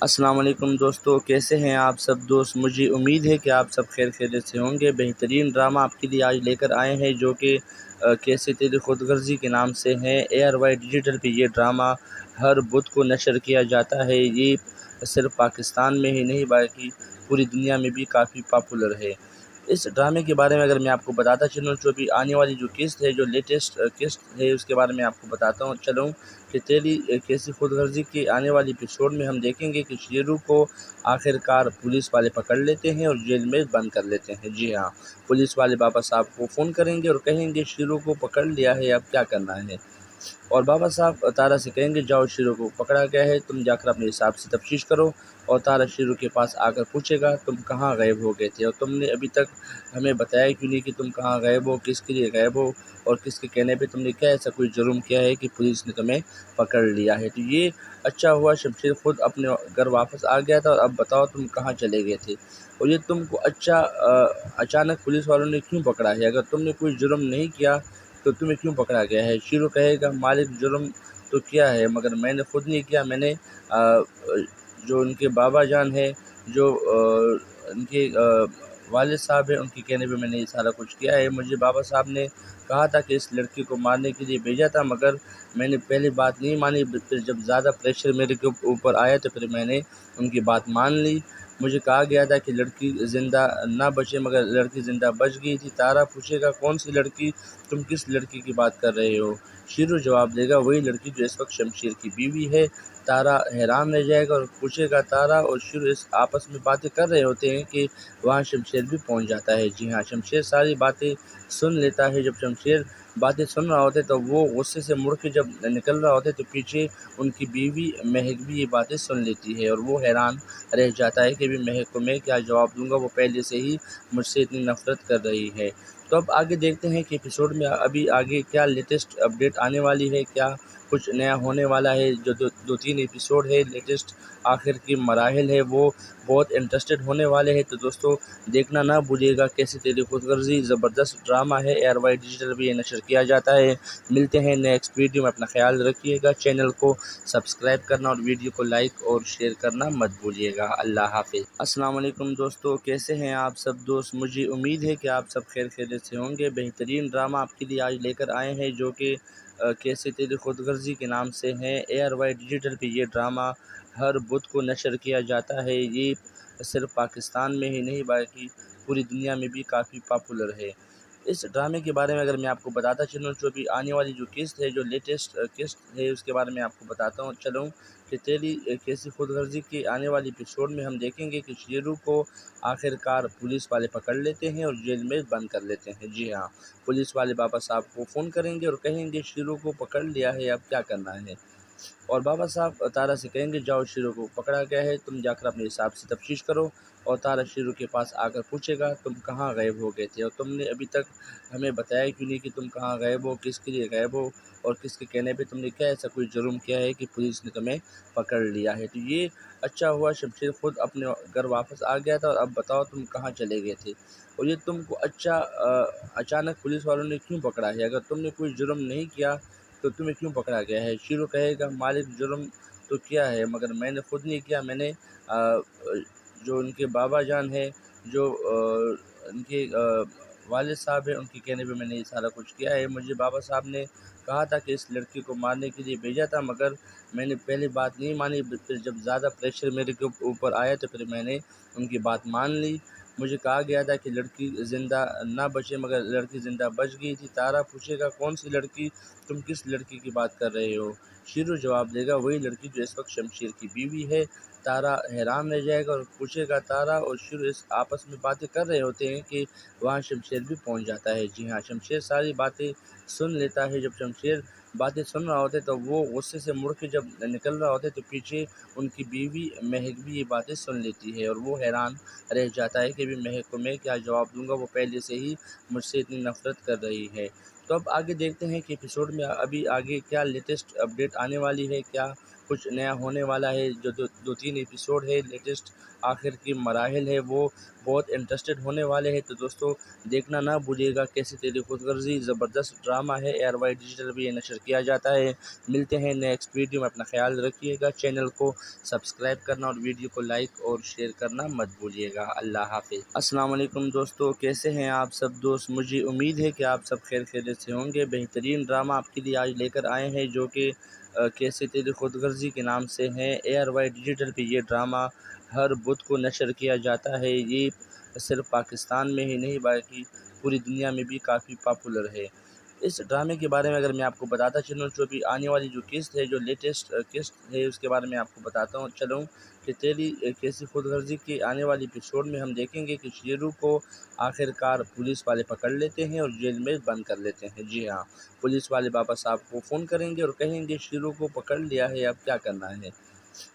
السلام علیکم دوستو، کیسے ہیں آپ سب دوست؟ مجھے امید ہے کہ آپ سب خیر خیریت سے ہوں گے۔ بہترین ڈرامہ آپ کے لیے آج لے کر آئے ہیں جو کہ کیسے تیری خود غرضی کے نام سے ہے۔ ARY ڈیجیٹل پہ یہ ڈرامہ ہر بدھ کو نشر کیا جاتا ہے۔ یہ صرف پاکستان میں ہی نہیں بلکہ پوری دنیا میں بھی کافی پاپولر ہے۔ اس ڈرامے کے بارے میں اگر میں آپ کو بتاتا چلوں جو بھی آنے والی جو قسط ہے، جو لیٹسٹ قسط ہے، اس کے بارے میں آپ کو بتاتا چلوں کہ تیری کیسی خود غرضی کی آنے والی ایپیسوڈ میں ہم دیکھیں گے کہ شیرو کو آخر کار پولیس والے پکڑ لیتے ہیں اور جیل میں بند کر لیتے ہیں۔ جی ہاں، پولیس والے بابا صاحب کو فون کریں گے اور کہیں گے شیرو کو پکڑ لیا ہے، اب کیا کرنا ہے؟ اور بابا صاحب تارا سے کہیں گے جاؤ، شیرو کو پکڑا گیا ہے، تم جا کر اپنے حساب سے تفتیش کرو۔ اور تارا شیرو کے پاس آ کر پوچھے گا تم کہاں غائب ہو گئے تھے اور تم نے ابھی تک ہمیں بتایا کیوں نہیں کہ تم کہاں غائب ہو، کس کے لیے غائب ہو، اور کس کے کہنے پہ تم نے کیا ایسا کوئی جرم کیا ہے کہ پولیس نے تمہیں پکڑ لیا ہے۔ تو یہ اچھا ہوا شمشیر خود اپنے گھر واپس آ گیا تھا، اور اب بتاؤ تم کہاں چلے گئے تھے اور یہ تم کو اچانک پولیس والوں نے کیوں پکڑا ہے؟ اگر تم نے کوئی جرم نہیں کیا تو تمہیں کیوں پکڑا گیا ہے؟ شیرو کہے گا مالک جرم تو کیا ہے، مگر میں نے خود نہیں کیا، میں نے جو ان کے بابا جان ہے، جو ان کے والد صاحب ہیں، ان کے کہنے پہ میں نے یہ سارا کچھ کیا ہے۔ مجھے بابا صاحب نے کہا تھا کہ اس لڑکی کو مارنے کے لیے بھیجا تھا، مگر میں نے پہلی بات نہیں مانی، پھر جب زیادہ پریشر میرے کے اوپر آیا تو پھر میں نے ان کی بات مان لی۔ مجھے کہا گیا تھا کہ لڑکی زندہ نہ بچے، مگر لڑکی زندہ بچ گئی تھی۔ تارا پوچھے گا کون سی لڑکی، تم کس لڑکی کی بات کر رہے ہو؟ شیرو جواب دے گا وہی لڑکی جو اس وقت شمشیر کی بیوی ہے۔ تارا حیران رہ جائے گا اور پوچھے گا تارا اور شیرو اس آپس میں باتیں کر رہے ہوتے ہیں کہ وہاں شمشیر بھی پہنچ جاتا ہے۔ جی ہاں، شمشیر ساری باتیں سن لیتا ہے۔ جب شمشیر باتیں سن رہا ہوتا ہے تو وہ غصے سے مڑ کے جب نکل رہا ہوتا ہے تو پیچھے ان کی بیوی مہک بھی یہ باتیں سن لیتی ہے، اور وہ حیران رہ جاتا ہے کہ ابھی مہک کو میں کیا جواب دوں گا، وہ پہلے سے ہی مجھ سے اتنی نفرت کر رہی ہے۔ تو اب آگے دیکھتے ہیں کہ ایپیسوڈ میں ابھی آگے کیا لیٹسٹ اپڈیٹ آنے والی ہے، کیا کچھ نیا ہونے والا ہے۔ جو دو تین ایپیسوڈ ہے لیٹسٹ آخر کی مراحل ہے، وہ بہت انٹرسٹڈ ہونے والے ہیں۔ تو دوستو دیکھنا نہ بھولیے گا، کیسے تیری خود غرضی زبردست ڈرامہ ہے، ARY ڈیجیٹل بھی یہ نشر کیا جاتا ہے۔ ملتے ہیں نیکسٹ ویڈیو میں، اپنا خیال رکھیے گا، چینل کو سبسکرائب کرنا اور ویڈیو کو لائک اور شیئر کرنا مت بھولیے گا۔ اللہ حافظ۔ السلام علیکم دوستو، کیسے ہیں آپ سب دوست؟ مجھے امید ہے کہ آپ سب خیر خیریت سے ہوں گے۔ بہترین ڈرامہ آپ کے لیے آج لے کر آئے ہیں جو کہ کیسے تیری خود غرضی کے نام سے ہے۔ ARY ڈیجیٹل پہ یہ ڈرامہ ہر بدھ کو نشر کیا جاتا ہے۔ یہ صرف پاکستان میں ہی نہیں بلکہ پوری دنیا میں بھی کافی پاپولر ہے۔ اس ڈرامے کے بارے میں اگر میں آپ کو بتاتا چلوں جو بھی آنے والی جو قسط ہے، جو لیٹسٹ قسط ہے، اس کے بارے میں آپ کو بتاتا چلوں کہ تیری کیسی خود غرضی کی آنے والی ایپیسوڈ میں ہم دیکھیں گے کہ شیرو کو آخر کار پولیس والے پکڑ لیتے ہیں اور جیل میں بند کر لیتے ہیں۔ جی ہاں، پولیس والے بابا صاحب کو فون کریں گے اور کہیں گے شیرو کو پکڑ لیا ہے، اب کیا کرنا ہے؟ اور بابا صاحب تارا سے کہیں گے جاؤ، شیرو کو پکڑا گیا ہے، تم جا کر اپنے حساب سے تفتیش کرو۔ اور تارا شیرو کے پاس آ کر پوچھے گا تم کہاں غائب ہو گئے تھے اور تم نے ابھی تک ہمیں بتایا کیوں نہیں کہ تم کہاں غائب ہو، کس کے لیے غائب ہو، اور کس کے کہنے پہ تم نے کیا ایسا کوئی جرم کیا ہے کہ پولیس نے تمہیں پکڑ لیا ہے۔ تو یہ اچھا ہوا شمشیر خود اپنے گھر واپس آ گیا تھا، اور اب بتاؤ تم کہاں چلے گئے تھے اور یہ تم کو اچانک پولیس والوں نے کیوں پکڑا ہے؟ اگر تم نے کوئی جرم نہیں کیا تو تمہیں کیوں پکڑا گیا ہے؟ شیرو کہے گا مالک جرم تو کیا ہے، مگر میں نے خود نہیں کیا، میں نے جو ان کے بابا جان ہے، جو ان کے والد صاحب ہیں، ان کے کہنے پہ میں نے یہ سارا کچھ کیا ہے۔ مجھے بابا صاحب نے کہا تھا کہ اس لڑکی کو مارنے کے لیے بھیجا تھا، مگر میں نے پہلی بات نہیں مانی، پھر جب زیادہ پریشر میرے کے اوپر آیا تو پھر میں نے ان کی بات مان لی۔ مجھے کہا گیا تھا کہ لڑکی زندہ نہ بچے، مگر لڑکی زندہ بچ گئی تھی۔ تارا پوچھے گا کون سی لڑکی، تم کس لڑکی کی بات کر رہے ہو؟ شیرو جواب دے گا وہی لڑکی جو اس وقت شمشیر کی بیوی ہے۔ تارا حیران رہ جائے گا اور پوچھے گا تارا اور شیرو اس آپس میں باتیں کر رہے ہوتے ہیں کہ وہاں شمشیر بھی پہنچ جاتا ہے۔ جی ہاں، شمشیر ساری باتیں سن لیتا ہے۔ جب شمشیر باتیں سن رہا ہوتا ہے تو وہ غصے سے مڑ کے جب نکل رہا ہوتا ہے تو پیچھے ان کی بیوی مہک بھی یہ باتیں سن لیتی ہے، اور وہ حیران رہ جاتا ہے کہ ابھی مہک کو میں کیا جواب دوں گا، وہ پہلے سے ہی مجھ سے اتنی نفرت کر رہی ہے۔ تو اب آگے دیکھتے ہیں کہ ایپیسوڈ میں ابھی آگے کیا لیٹسٹ اپڈیٹ آنے والی ہے، کیا کچھ نیا ہونے والا ہے۔ جو دو تین ایپیسوڈ ہے لیٹسٹ آخر کی مراحل ہے، وہ بہت انٹرسٹڈ ہونے والے ہیں، تو دوستوں دیکھنا نہ بھولیے گا کیسے تیری خود غرضی زبردست ڈرامہ ہے، ایئر وائی ڈیجیٹل بھی یہ نشر کیا جاتا ہے۔ ملتے ہیں نیکسٹ ویڈیو میں، اپنا خیال رکھیے گا، چینل کو سبسکرائب کرنا اور ویڈیو کو لائک اور شیئر کرنا مت بھولیے گا۔ اللہ حافظ۔ السلام علیکم دوستو، کیسے ہیں آپ سب دوست؟ مجھے امید ہے کہ آپ سب خیر خیریت سے ہوں گے۔ بہترین ڈرامہ آپ کے لیے آج لے کر آئے ہیں جو کہ کیسے تیری خود غرضی کے نام سے ہے۔ ایئر وائی ڈیجیٹل پہ یہ ڈرامہ ہر بدھ کو نشر کیا جاتا ہے۔ یہ صرف پاکستان میں ہی نہیں بلکہ پوری دنیا میں بھی کافی پاپولر ہے۔ اس ڈرامے کے بارے میں اگر میں آپ کو بتاتا چلوں، جو بھی آنے والی جو قسط ہے، جو لیٹسٹ قسط ہے، اس کے بارے میں آپ کو بتاتا ہوں چلوں کہ تیری کیسی خود غرضی کے آنے والی ایپیسوڈ میں ہم دیکھیں گے کہ شیرو کو آخر کار پولیس والے پکڑ لیتے ہیں اور جیل میں بند کر لیتے ہیں۔ جی ہاں، پولیس والے بابا صاحب کو فون کریں گے اور کہیں گے شیرو کو پکڑ لیا ہے، اب کیا کرنا ہے؟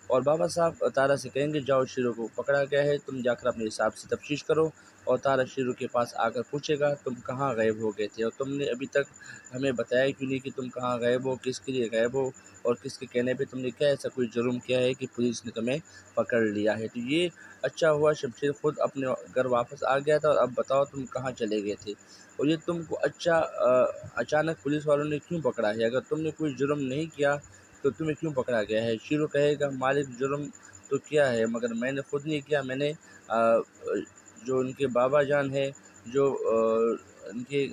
اور بابا صاحب تارا سے کہیں گے جاؤ، شیرو کو پکڑا گیا ہے، تم جا کر اپنے حساب سے تفتیش کرو۔ اور تارا شیرو کے پاس آ کر پوچھے گا تم کہاں غائب ہو گئے تھے اور تم نے ابھی تک ہمیں بتایا کیوں نہیں کہ تم کہاں غائب ہو، کس کے لیے غائب ہو اور کس کے کہنے پہ تم نے کیا ایسا کوئی جرم کیا ہے کہ پولیس نے تمہیں پکڑ لیا ہے۔ تو یہ اچھا ہوا شمشیر خود اپنے گھر واپس آ گیا تھا، اور اب بتاؤ تم کہاں چلے گئے تھے اور یہ تم کو اچانک پولیس والوں نے کیوں پکڑا ہے؟ اگر تم نے کوئی جرم نہیں کیا تو تمہیں کیوں پکڑا گیا ہے؟ شیرو کہے گا مالک جرم تو کیا ہے مگر میں نے خود نہیں کیا، میں نے جو ان کے بابا جان ہے، جو ان کے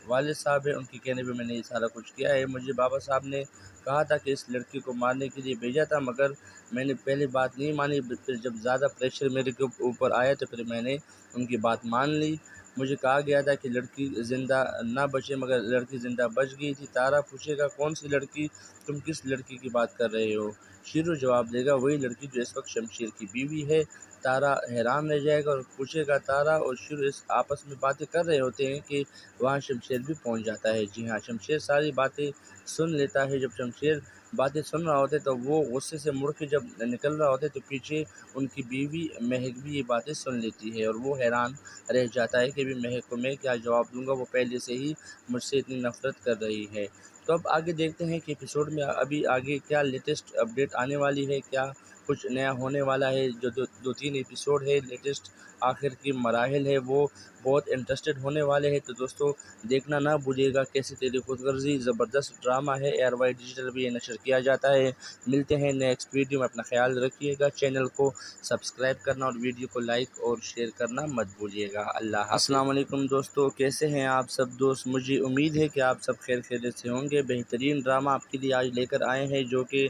والد صاحب ہیں، ان کے کہنے پہ میں نے یہ سارا کچھ کیا ہے۔ مجھے بابا صاحب نے کہا تھا کہ اس لڑکی کو مارنے کے لیے بھیجا تھا، مگر میں نے پہلے بات نہیں مانی، پھر جب زیادہ پریشر میرے کے اوپر آیا تو پھر میں نے ان کی بات مان لی۔ مجھے کہا گیا تھا کہ لڑکی زندہ نہ بچے مگر لڑکی زندہ بچ گئی تھی۔ تارا پوچھے گا کون سی لڑکی؟ تم کس لڑکی کی بات کر رہے ہو؟ شیرو جواب دے گا وہی لڑکی جو اس وقت شمشیر کی بیوی ہے۔ تارا حیران رہ جائے گا اور پوچھے گا تارا اور شیرو اس آپس میں باتیں کر رہے ہوتے ہیں کہ وہاں شمشیر بھی پہنچ جاتا ہے۔ جی ہاں، شمشیر ساری باتیں سن لیتا ہے۔ جب شمشیر باتیں سن رہا ہوتا ہے تو وہ غصے سے مڑ کے جب نکل رہا ہوتا ہے تو پیچھے ان کی بیوی مہک بھی یہ باتیں سن لیتی ہے اور وہ حیران رہ جاتا ہے کہ بھی مہک کو میں کیا جواب دوں گا، وہ پہلے سے ہی مجھ سے اتنی نفرت کر رہی ہے۔ تو اب آگے دیکھتے ہیں کہ ایپیسوڈ میں ابھی آگے کیا لیٹسٹ اپڈیٹ آنے والی ہے، کیا کچھ نیا ہونے والا ہے۔ جو دو تین ایپیسوڈ ہے لیٹسٹ آخر کی مراحل ہے، وہ بہت انٹرسٹڈ ہونے والے ہیں، تو دوستوں دیکھنا نہ بھولیے گا کیسے تیری خود غرضی زبردست ڈرامہ ہے، ایئر وائی ڈیجیٹل بھی یہ نشر کیا جاتا ہے۔ ملتے ہیں نیکسٹ ویڈیو میں، اپنا خیال رکھیے گا، چینل کو سبسکرائب کرنا اور ویڈیو کو لائک اور شیئر کرنا مت بھولیے گا۔ اللہ حافظ۔ السلام علیکم دوستو، کیسے ہیں آپ سب دوست؟ مجھے امید ہے کہ آپ سب خیر خیریت سے ہوں گے۔ بہترین ڈرامہ آپ کے لیے آج لے کر آئے ہیں جو کہ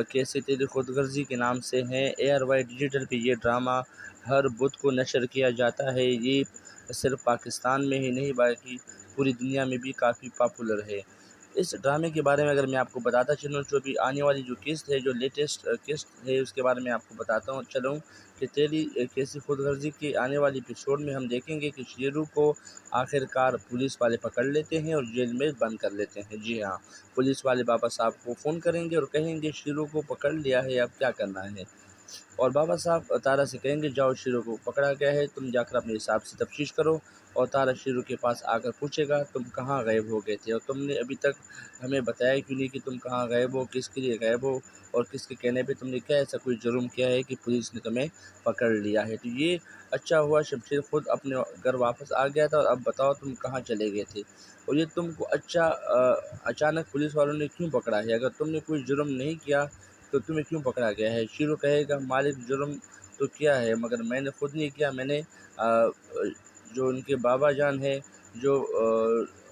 کیسے تیری خود غرضی کے نام سے ہے۔ ایئر وائی ڈیجیٹل پہ یہ ڈرامہ ہر بدھ کو نشر کیا جاتا ہے۔ یہ صرف پاکستان میں ہی نہیں بلکہ پوری دنیا میں بھی کافی پاپولر ہے۔ اس ڈرامے کے بارے میں اگر میں آپ کو بتاتا چلوں، جو بھی آنے والی جو قسط ہے، جو لیٹسٹ قسط ہے، اس کے بارے میں آپ کو بتاتا ہوں چلوں کہ تیری کیسی خود غرضی کے آنے والی ایپیسوڈ میں ہم دیکھیں گے کہ شیرو کو آخر کار پولیس والے پکڑ لیتے ہیں اور جیل میں بند کر لیتے ہیں۔ جی ہاں، پولیس والے بابا صاحب کو فون کریں گے اور کہیں گے شیرو کو پکڑ لیا ہے، اب کیا کرنا ہے؟ اور بابا صاحب تارا سے کہیں گے جاؤ، شیرو کو پکڑا گیا ہے، تم جا کر اپنے حساب سے تفتیش کرو۔ اور تارا شیرو کے پاس آ کر پوچھے گا تم کہاں غائب ہو گئے تھے اور تم نے ابھی تک ہمیں بتایا کیوں نہیں کہ تم کہاں غائب ہو، کس کے لیے غائب ہو اور کس کے کہنے پہ تم نے کیا ایسا کوئی جرم کیا ہے کہ پولیس نے تمہیں پکڑ لیا ہے۔ تو یہ اچھا ہوا شمشیر خود اپنے گھر واپس آ گیا تھا، اور اب بتاؤ تم کہاں چلے گئے تھے اور یہ تم کو اچانک پولیس والوں نے کیوں پکڑا ہے؟ اگر تم نے کوئی جرم نہیں کیا تو تمہیں کیوں پکڑا گیا ہے؟ شیرو کہے گا مالک جرم تو کیا ہے مگر میں نے خود نہیں کیا، میں نے جو ان کے بابا جان ہے، جو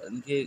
ان کے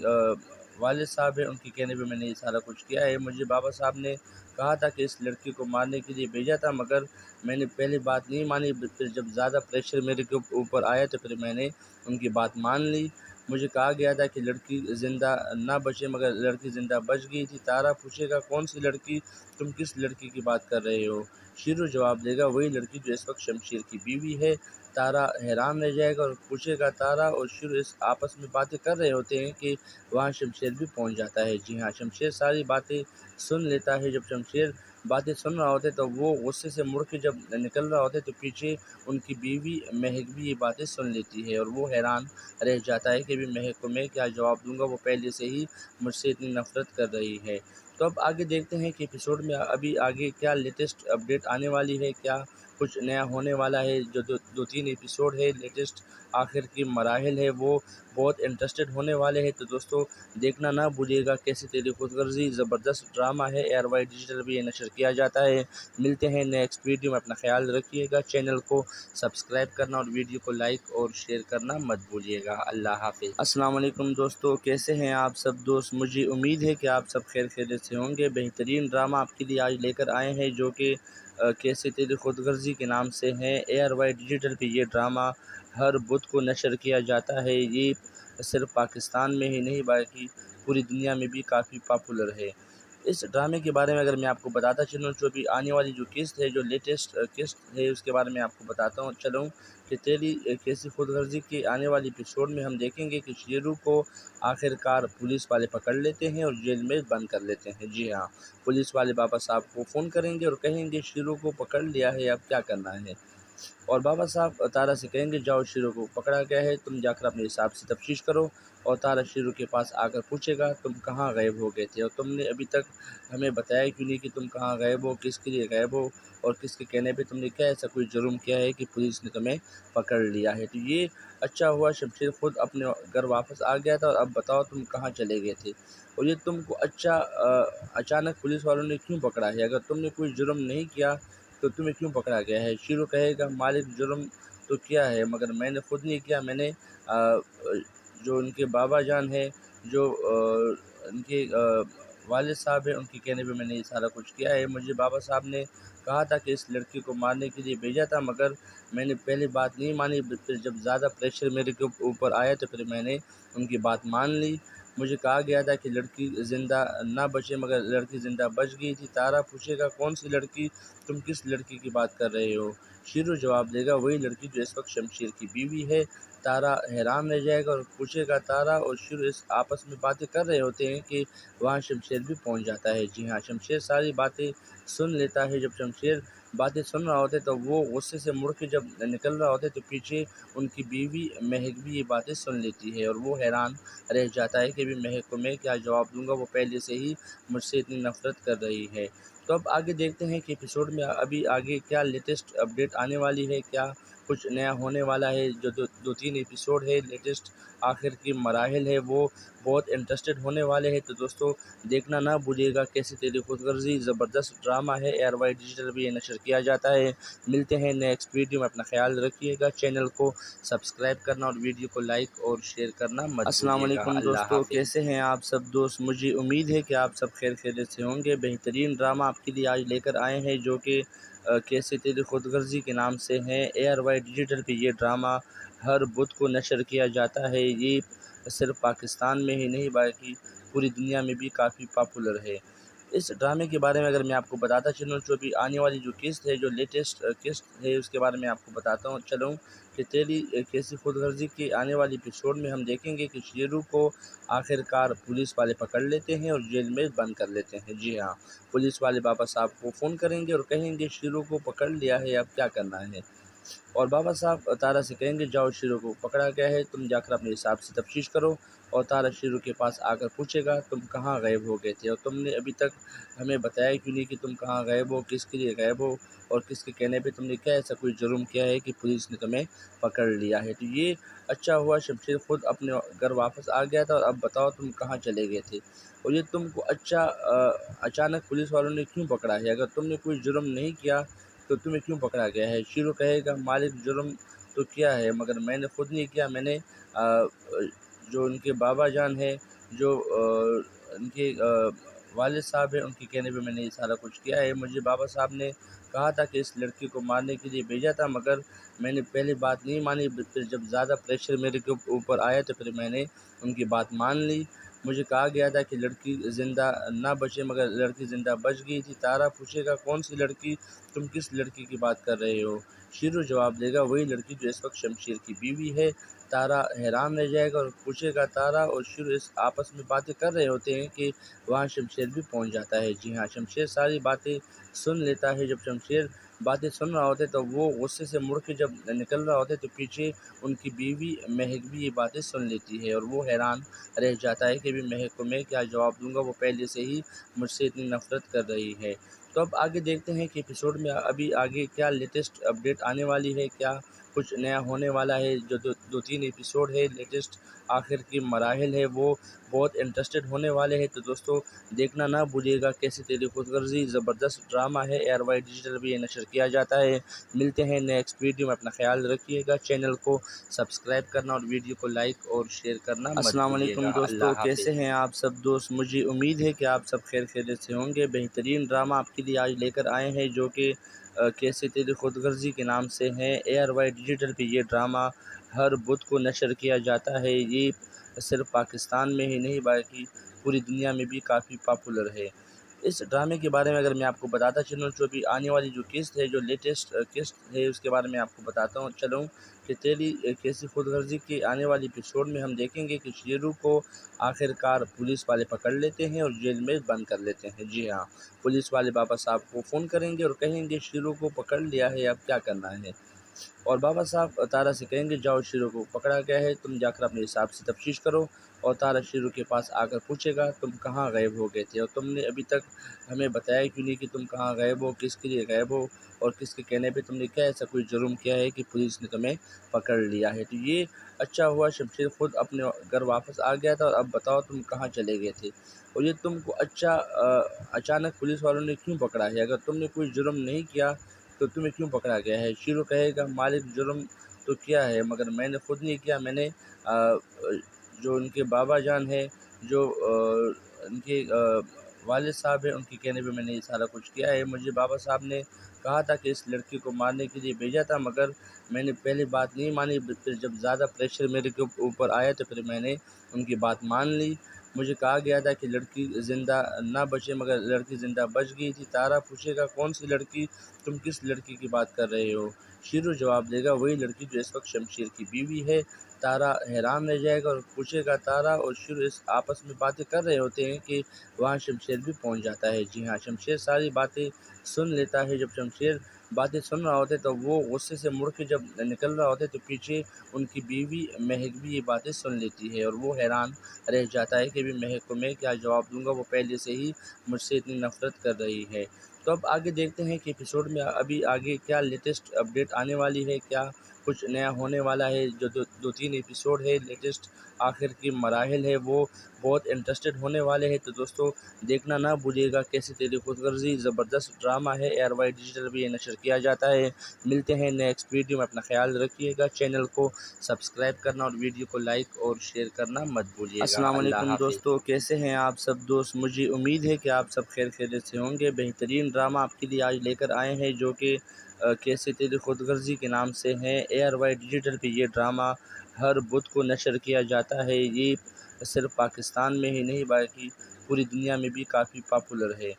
والد صاحب ہیں، ان کے کہنے پہ میں نے یہ سارا کچھ کیا ہے۔ مجھے بابا صاحب نے کہا تھا کہ اس لڑکی کو مارنے کے لیے بھیجا تھا، مگر میں نے پہلے بات نہیں مانی، پھر جب زیادہ پریشر میرے کے اوپر آیا تو پھر میں نے ان کی بات مان لی۔ مجھے کہا گیا تھا کہ لڑکی زندہ نہ بچے مگر لڑکی زندہ بچ گئی تھی۔ تارا پوچھے گا کون سی لڑکی؟ تم کس لڑکی کی بات کر رہے ہو؟ شیرو جواب دے گا وہی لڑکی جو اس وقت شمشیر کی بیوی ہے۔ تارا حیران رہ جائے گا اور پوچھے گا تارا اور شیرو اس آپس میں باتیں کر رہے ہوتے ہیں کہ وہاں شمشیر بھی پہنچ جاتا ہے۔ جی ہاں، شمشیر ساری باتیں سن لیتا ہے۔ جب شمشیر باتیں سن رہا ہوتا ہے تو وہ غصے سے مڑ کے جب نکل رہا ہوتا ہے تو پیچھے ان کی بیوی مہک بھی یہ باتیں سن لیتی ہے اور وہ حیران رہ جاتا ہے کہ بھی مہک کو میں کیا جواب دوں گا، وہ پہلے سے ہی مجھ سے اتنی نفرت کر رہی ہے۔ تو اب آگے دیکھتے ہیں کہ ایپیسوڈ میں ابھی آگے کیا لیٹسٹ اپڈیٹ آنے والی ہے، کیا کچھ نیا ہونے والا ہے۔ جو دو تین ایپیسوڈ ہے لیٹسٹ آخر کی مراحل ہے وہ بہت انٹرسٹڈ ہونے والے ہیں، تو دوستو دیکھنا نہ بھولیے گا۔ کیسی تیری خود غرضی زبردست ڈرامہ ہے، ایئر وائی ڈیجیٹل بھی یہ نشر کیا جاتا ہے۔ ملتے ہیں نیکسٹ ویڈیو میں، اپنا خیال رکھیے گا، چینل کو سبسکرائب کرنا اور ویڈیو کو لائک اور شیئر کرنا مت بھولیے گا۔ اللہ حافظ۔ السلام علیکم دوستو، کیسے ہیں آپ سب دوست؟ مجھے امید ہے کہ آپ سب خیر خیریت سے ہوں گے۔ بہترین ڈرامہ آپ کے لیے آج لے کر آئے ہیں جو کہ کیسے تیری خود غرضی کے نام سے ہے۔ ایئر وائی ڈیجیٹل پہ یہ ڈرامہ ہر بدھ کو نشر کیا جاتا ہے۔ یہ صرف پاکستان میں ہی نہیں بلکہ پوری دنیا میں بھی کافی پاپولر ہے۔ اس ڈرامے کے بارے میں اگر میں آپ کو بتاتا چلوں، جو بھی آنے والی جو قسط ہے، جو لیٹسٹ قسط ہے، اس کے بارے میں آپ کو بتاتا چلوں کہ تیری کیسی خود غرضی کی آنے والی ایپیسوڈ میں ہم دیکھیں گے کہ شیرو کو آخر کار پولیس والے پکڑ لیتے ہیں اور جیل میں بند کر لیتے ہیں۔ جی ہاں، پولیس والے بابا صاحب کو فون کریں گے اور کہیں گے شیرو کو پکڑ لیا ہے، اب کیا کرنا ہے۔ اور بابا صاحب تارا سے کہیں گے جاؤ، شیرو کو پکڑا گیا ہے، تم جا کر اپنے حساب سے تفتیش کرو۔ اور تارا شیرو کے پاس آ کر پوچھے گا تم کہاں غائب ہو گئے تھے اور تم نے ابھی تک ہمیں بتایا کیوں نہیں کہ تم کہاں غائب ہو، کس کے لیے غائب ہو، اور کس کے کہنے پہ تم نے کیا ایسا کوئی جرم کیا ہے کہ پولیس نے تمہیں پکڑ لیا ہے۔ تو یہ اچھا ہوا شمشیر خود اپنے گھر واپس آ گیا تھا، اور اب بتاؤ تم کہاں چلے گئے تھے اور یہ تم کو اچانک پولیس والوں نے کیوں پکڑا ہے۔ اگر تم نے کوئی جرم نہیں کیا تو تمہیں کیوں پکڑا گیا ہے۔ شیرو کہے گا مالک جرم تو کیا ہے مگر میں نے خود نہیں کیا، میں نے جو ان کے بابا جان ہے، جو ان کے والد صاحب ہیں، ان کے کہنے پہ میں نے یہ سارا کچھ کیا ہے۔ مجھے بابا صاحب نے کہا تھا کہ اس لڑکی کو مارنے کے لیے بھیجا تھا، مگر میں نے پہلے بات نہیں مانی، پھر جب زیادہ پریشر میرے کے اوپر آیا تو پھر میں نے ان کی بات مان لی۔ مجھے کہا گیا تھا کہ لڑکی زندہ نہ بچے مگر لڑکی زندہ بچ گئی تھی۔ تارا پوچھے گا کون سی لڑکی، تم کس لڑکی کی بات کر رہے ہو۔ شیرو جواب دے گا وہی لڑکی جو اس وقت شمشیر کی بیوی ہے۔ تارا حیران رہ جائے گا اور پوچھے گا تارا اور شیرو اس آپس میں باتیں کر رہے ہوتے ہیں کہ وہاں شمشیر بھی پہنچ جاتا ہے۔ جی ہاں، شمشیر ساری باتیں سن لیتا ہے۔ جب شمشیر باتیں سن رہا ہوتا ہے تو وہ غصے سے مڑ کے جب نکل رہا ہوتا ہے تو پیچھے ان کی بیوی مہک بھی یہ باتیں سن لیتی ہے، اور وہ حیران رہ جاتا ہے کہ بھی مہک کو میں کیا جواب دوں گا، وہ پہلے سے ہی مجھ سے اتنی نفرت کر رہی ہے۔ تو اب آگے دیکھتے ہیں کہ ایپیسوڈ میں ابھی آگے کیا لیٹسٹ اپڈیٹ آنے والی ہے، کیا کچھ نیا ہونے والا ہے۔ جو دو تین ایپیسوڈ ہے لیٹسٹ آخر کی مراحل ہے وہ بہت انٹرسٹڈ ہونے والے ہیں، تو دوستو دیکھنا نہ بھولیے گا۔ کیسی تیری خود غرضی زبردست ڈرامہ ہے، ایئر وائی ڈیجیٹل بھی یہ نشر کیا جاتا ہے۔ ملتے ہیں نیکسٹ ویڈیو میں، اپنا خیال رکھیے گا، چینل کو سبسکرائب کرنا اور ویڈیو کو لائک اور شیئر کرنا مت بھولیے گا۔ السلام علیکم دوستو، کیسے ہیں آپ سب دوست؟ مجھے امید ہے کہ آپ سب خیر خیریت سے ہوں گے۔ بہترین ڈرامہ آپ کے لیے آج لے کر آئے ہیں جو کہ کیسے تیری خود غرضی کے نام سے ہے۔ ایئر وائی ڈیجیٹل پہ یہ ڈرامہ ہر بدھ کو نشر کیا جاتا ہے۔ یہ صرف پاکستان میں ہی نہیں بلکہ پوری دنیا میں بھی کافی پاپولر ہے۔ اس ڈرامے کے بارے میں اگر میں آپ کو بتاتا چلوں، جو بھی آنے والی جو قسط ہے، جو لیٹسٹ قسط ہے، اس کے بارے میں آپ کو بتاتا چلوں کہ تیری کیسی خود غرضی کی آنے والی ایپیسوڈ میں ہم دیکھیں گے کہ شیرو کو آخر کار پولیس والے پکڑ لیتے ہیں اور جیل میں بند کر لیتے ہیں۔ جی ہاں، پولیس والے بابا صاحب کو فون کریں گے اور کہیں گے شیرو کو پکڑ لیا ہے، اب کیا کرنا ہے۔ اور بابا صاحب تارا سے کہیں گے جاؤ، شیرو کو پکڑا گیا ہے، تم جا کر اپنے حساب سے تفتیش کرو۔ اور تارا شیرو کے پاس آ کر پوچھے گا تم کہاں غائب ہو گئے تھے اور تم نے ابھی تک ہمیں بتایا کیوں نہیں کہ تم کہاں غائب ہو، کس کے لیے غائب ہو، اور کس کے کہنے پہ تم نے کیا ایسا کوئی جرم کیا ہے کہ پولیس نے تمہیں پکڑ لیا ہے۔ تو یہ اچھا ہوا شمشیر خود اپنے گھر واپس آ گیا تھا، اور اب بتاؤ تم کہاں چلے گئے تھے اور یہ تم کو اچانک پولیس والوں نے کیوں پکڑا ہے۔ اگر تم نے کوئی جرم نہیں کیا تو تمہیں کیوں پکڑا گیا ہے۔ شیرو کہے گا مالک جرم تو کیا ہے مگر میں نے خود نہیں کیا، میں نے جو ان کے بابا جان ہے، جو ان کے والد صاحب ہیں، ان کے کہنے پہ میں نے یہ سارا کچھ کیا ہے۔ مجھے بابا صاحب نے کہا تھا کہ اس لڑکی کو مارنے کے لیے بھیجا تھا، مگر میں نے پہلے بات نہیں مانی، پھر جب زیادہ پریشر میرے کے اوپر آیا تو پھر میں نے ان کی بات مان لی۔ مجھے کہا گیا تھا کہ لڑکی زندہ نہ بچے مگر لڑکی زندہ بچ گئی تھی۔ تارا پوچھے گا کون سی لڑکی، تم کس لڑکی کی بات کر رہے ہو۔ شیرو جواب دے گا وہی لڑکی جو اس وقت شمشیر کی بیوی ہے۔ تارا حیران رہ جائے گا اور پوچھے گا تارا، اور شیرو اس آپس میں باتیں کر رہے ہوتے ہیں کہ وہاں شمشیر بھی پہنچ جاتا ہے۔ جی ہاں، شمشیر ساری باتیں سن لیتا ہے۔ جب شمشیر باتیں سن رہا ہوتا ہے تو وہ غصے سے مڑ کے جب نکل رہا ہوتا ہے تو پیچھے ان کی بیوی مہک بھی یہ باتیں سن لیتی ہے، اور وہ حیران رہ جاتا ہے کہ مہک کو میں کیا جواب دوں گا، وہ پہلے سے ہی مجھ سے اتنی نفرت کر رہی ہے۔ تو اب آگے دیکھتے ہیں کہ ایپیسوڈ میں ابھی آگے کیا لیٹسٹ اپڈیٹ آنے والی ہے، کیا کچھ نیا ہونے والا ہے۔ جو دو تین ایپیسوڈ ہے لیٹسٹ آخر کی مراحل ہے وہ بہت انٹرسٹڈ ہونے والے ہیں، تو دوستو دیکھنا نہ بھولیے گا۔ کیسی تیری خود غرضی زبردست ڈرامہ ہے، ARY ڈیجیٹل بھی یہ نشر کیا جاتا ہے۔ ملتے ہیں نیکسٹ ویڈیو میں، اپنا خیال رکھیے گا، چینل کو سبسکرائب کرنا اور ویڈیو کو لائک اور شیئر کرنا مت السلام بھولیے علیکم گا۔ دوستو، اللہ حافظ۔ کیسے ہیں آپ سب دوست؟ مجھے امید ہے کہ آپ سب خیر خیریت سے ہوں گے۔ بہترین ڈرامہ آپ کے لیے آج لے کر آئے ہیں جو کہ کیسے تیری خود غرضی کے نام سے ہے۔ ARY ڈیجیٹل پہ یہ ڈرامہ ہر بدھ کو نشر کیا جاتا ہے۔ یہ صرف پاکستان میں ہی نہیں بلکہ پوری دنیا میں بھی کافی پاپولر ہے۔ اس ڈرامے کے بارے میں اگر میں آپ کو بتاتا چلوں، جو بھی آنے والی جو قسط ہے، جو لیٹسٹ قسط ہے، اس کے بارے میں آپ کو بتاتا ہوں چلوں کہ تیری کیسی خود غرضی کے آنے والی ایپیسوڈ میں ہم دیکھیں گے کہ شیرو کو آخر کار پولیس والے پکڑ لیتے ہیں اور جیل میں بند کر لیتے ہیں۔ جی ہاں، پولیس والے بابا صاحب کو فون کریں گے اور کہیں گے شیرو کو پکڑ لیا ہے، اب کیا کرنا ہے، اور بابا صاحب تارا سے کہیں گے جاؤ شیرو کو پکڑا گیا ہے، تم جا کر اپنے حساب سے تفتیش کرو، اور تارا شیرو کے پاس آ کر پوچھے گا تم کہاں غائب ہو گئے تھے، اور تم نے ابھی تک ہمیں بتایا کیوں نہیں کہ تم کہاں غائب ہو، کس کے لیے غائب ہو، اور کس کے کہنے پہ تم نے کیا ایسا کوئی جرم کیا ہے کہ پولیس نے تمہیں پکڑ لیا ہے۔ تو یہ اچھا ہوا شمشیر خود اپنے گھر واپس آ گیا تھا، اور اب بتاؤ تم کہاں چلے گئے تھے، اور یہ تم کو اچانک پولیس والوں نے کیوں پکڑا ہے، اگر تم نے کوئی جرم نہیں کیا تو تمہیں کیوں پکڑا گیا ہے۔ شیرو کہے گا مالک جرم تو کیا ہے مگر میں نے خود نہیں کیا، میں نے جو ان کے بابا جان ہے، جو ان کے والد صاحب ہیں، ان کے کہنے پہ میں نے یہ سارا کچھ کیا ہے۔ مجھے بابا صاحب نے کہا تھا کہ اس لڑکی کو مارنے کے لیے بھیجا تھا، مگر میں نے پہلے بات نہیں مانی، پھر جب زیادہ پریشر میرے کے اوپر آیا تو پھر میں نے ان کی بات مان لی۔ مجھے کہا گیا تھا کہ لڑکی زندہ نہ بچے، مگر لڑکی زندہ بچ گئی تھی۔ تارا پوچھے گا کون سی لڑکی، تم کس لڑکی کی بات کر رہے ہو؟ شیرو جواب دے گا وہی لڑکی جو اس وقت شمشیر کی بیوی ہے۔ تارا حیران رہ جائے گا اور پوچھے گا تارا، اور شیرو اس آپس میں باتیں کر رہے ہوتے ہیں کہ وہاں شمشیر بھی پہنچ جاتا ہے۔ جی ہاں، شمشیر ساری باتیں سن لیتا ہے۔ جب شمشیر باتیں سن رہا ہوتا ہے تو وہ غصے سے مڑ کے جب نکل رہا ہوتا ہے تو پیچھے ان کی بیوی مہک بھی یہ باتیں سن لیتی ہے، اور وہ حیران رہ جاتا ہے کہ مہک کو میں کیا جواب دوں گا، وہ پہلے سے ہی مجھ سے اتنی نفرت کر رہی ہے۔ تو اب آگے دیکھتے ہیں کہ ایپیسوڈ میں ابھی آگے کیا لیٹسٹ اپڈیٹ آنے والی ہے، کیا کچھ نیا ہونے والا ہے۔ جو دو تین ایپیسوڈ ہے لیٹسٹ آخر کی مراحل ہے وہ بہت انٹرسٹڈ ہونے والے ہیں، تو دوستو دیکھنا نہ بھولیے گا۔ کیسی تیری خود غرضی زبردست ڈرامہ ہے، ARY ڈیجیٹل بھی یہ نشر کیا جاتا ہے۔ ملتے ہیں نیکسٹ ویڈیو میں، اپنا خیال رکھیے گا، چینل کو سبسکرائب کرنا اور ویڈیو کو لائک اور شیئر کرنا مت بھولیے گا۔ السلام اللہ علیکم حافظ دوستو، کیسے ہیں آپ سب دوست؟ مجھے امید ہے کہ آپ سب خیر خیریت سے ہوں گے۔ بہترین ڈرامہ آپ کے لیے آج لے کر آئے ہیں جو کہ کیسے تیری خود غرضی کے نام سے ہے۔ ARY ڈیجیٹل پہ یہ ڈرامہ ہر بدھ کو نشر کیا جاتا ہے۔ یہ صرف پاکستان میں ہی نہیں بلکہ پوری دنیا میں بھی کافی پاپولر ہے۔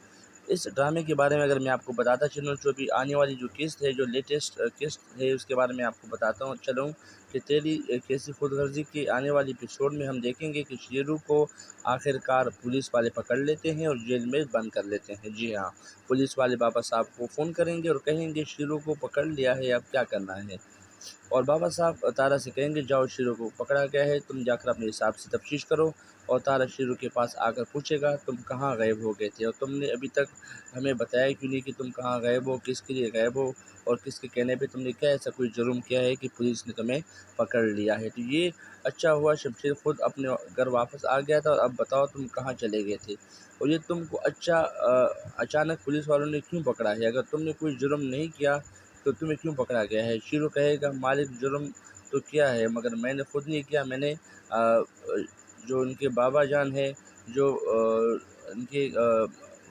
اس ڈرامے کے بارے میں اگر میں آپ کو بتاتا چلوں، جو بھی آنے والی جو قسط ہے، جو لیٹسٹ قسط ہے، اس کے بارے میں آپ کو بتاتا ہوں چلوں کہ تیری کیسی خود غرضی کے آنے والی ایپیسوڈ میں ہم دیکھیں گے کہ شیرو کو آخر کار پولیس والے پکڑ لیتے ہیں اور جیل میں بند کر لیتے ہیں۔ جی ہاں، پولیس والے بابا صاحب کو فون کریں گے اور کہیں گے شیرو کو پکڑ لیا ہے، اب کیا کرنا ہے، اور بابا صاحب تارا سے کہیں گے جاؤ شیرو کو پکڑا گیا ہے، تم جا کر اپنے حساب سے تفتیش کرو، اور تارا شیرو کے پاس آ کر پوچھے گا تم کہاں غائب ہو گئے تھے، اور تم نے ابھی تک ہمیں بتایا کیوں نہیں کہ تم کہاں غائب ہو، کس کے لیے غائب ہو، اور کس کے کہنے پہ تم نے کیا ایسا کوئی جرم کیا ہے کہ پولیس نے تمہیں پکڑ لیا ہے۔ تو یہ اچھا ہوا شمشیر خود اپنے گھر واپس آ گیا تھا، اور اب بتاؤ تم کہاں چلے گئے تھے، اور یہ تم کو اچانک پولیس والوں نے کیوں پکڑا ہے، اگر تم نے کوئی جرم نہیں کیا تو تمہیں کیوں پکڑا گیا ہے۔ شیرو کہے گا مالک جرم تو کیا ہے مگر میں نے خود نہیں کیا، میں نے جو ان کے بابا جان ہے، جو ان کے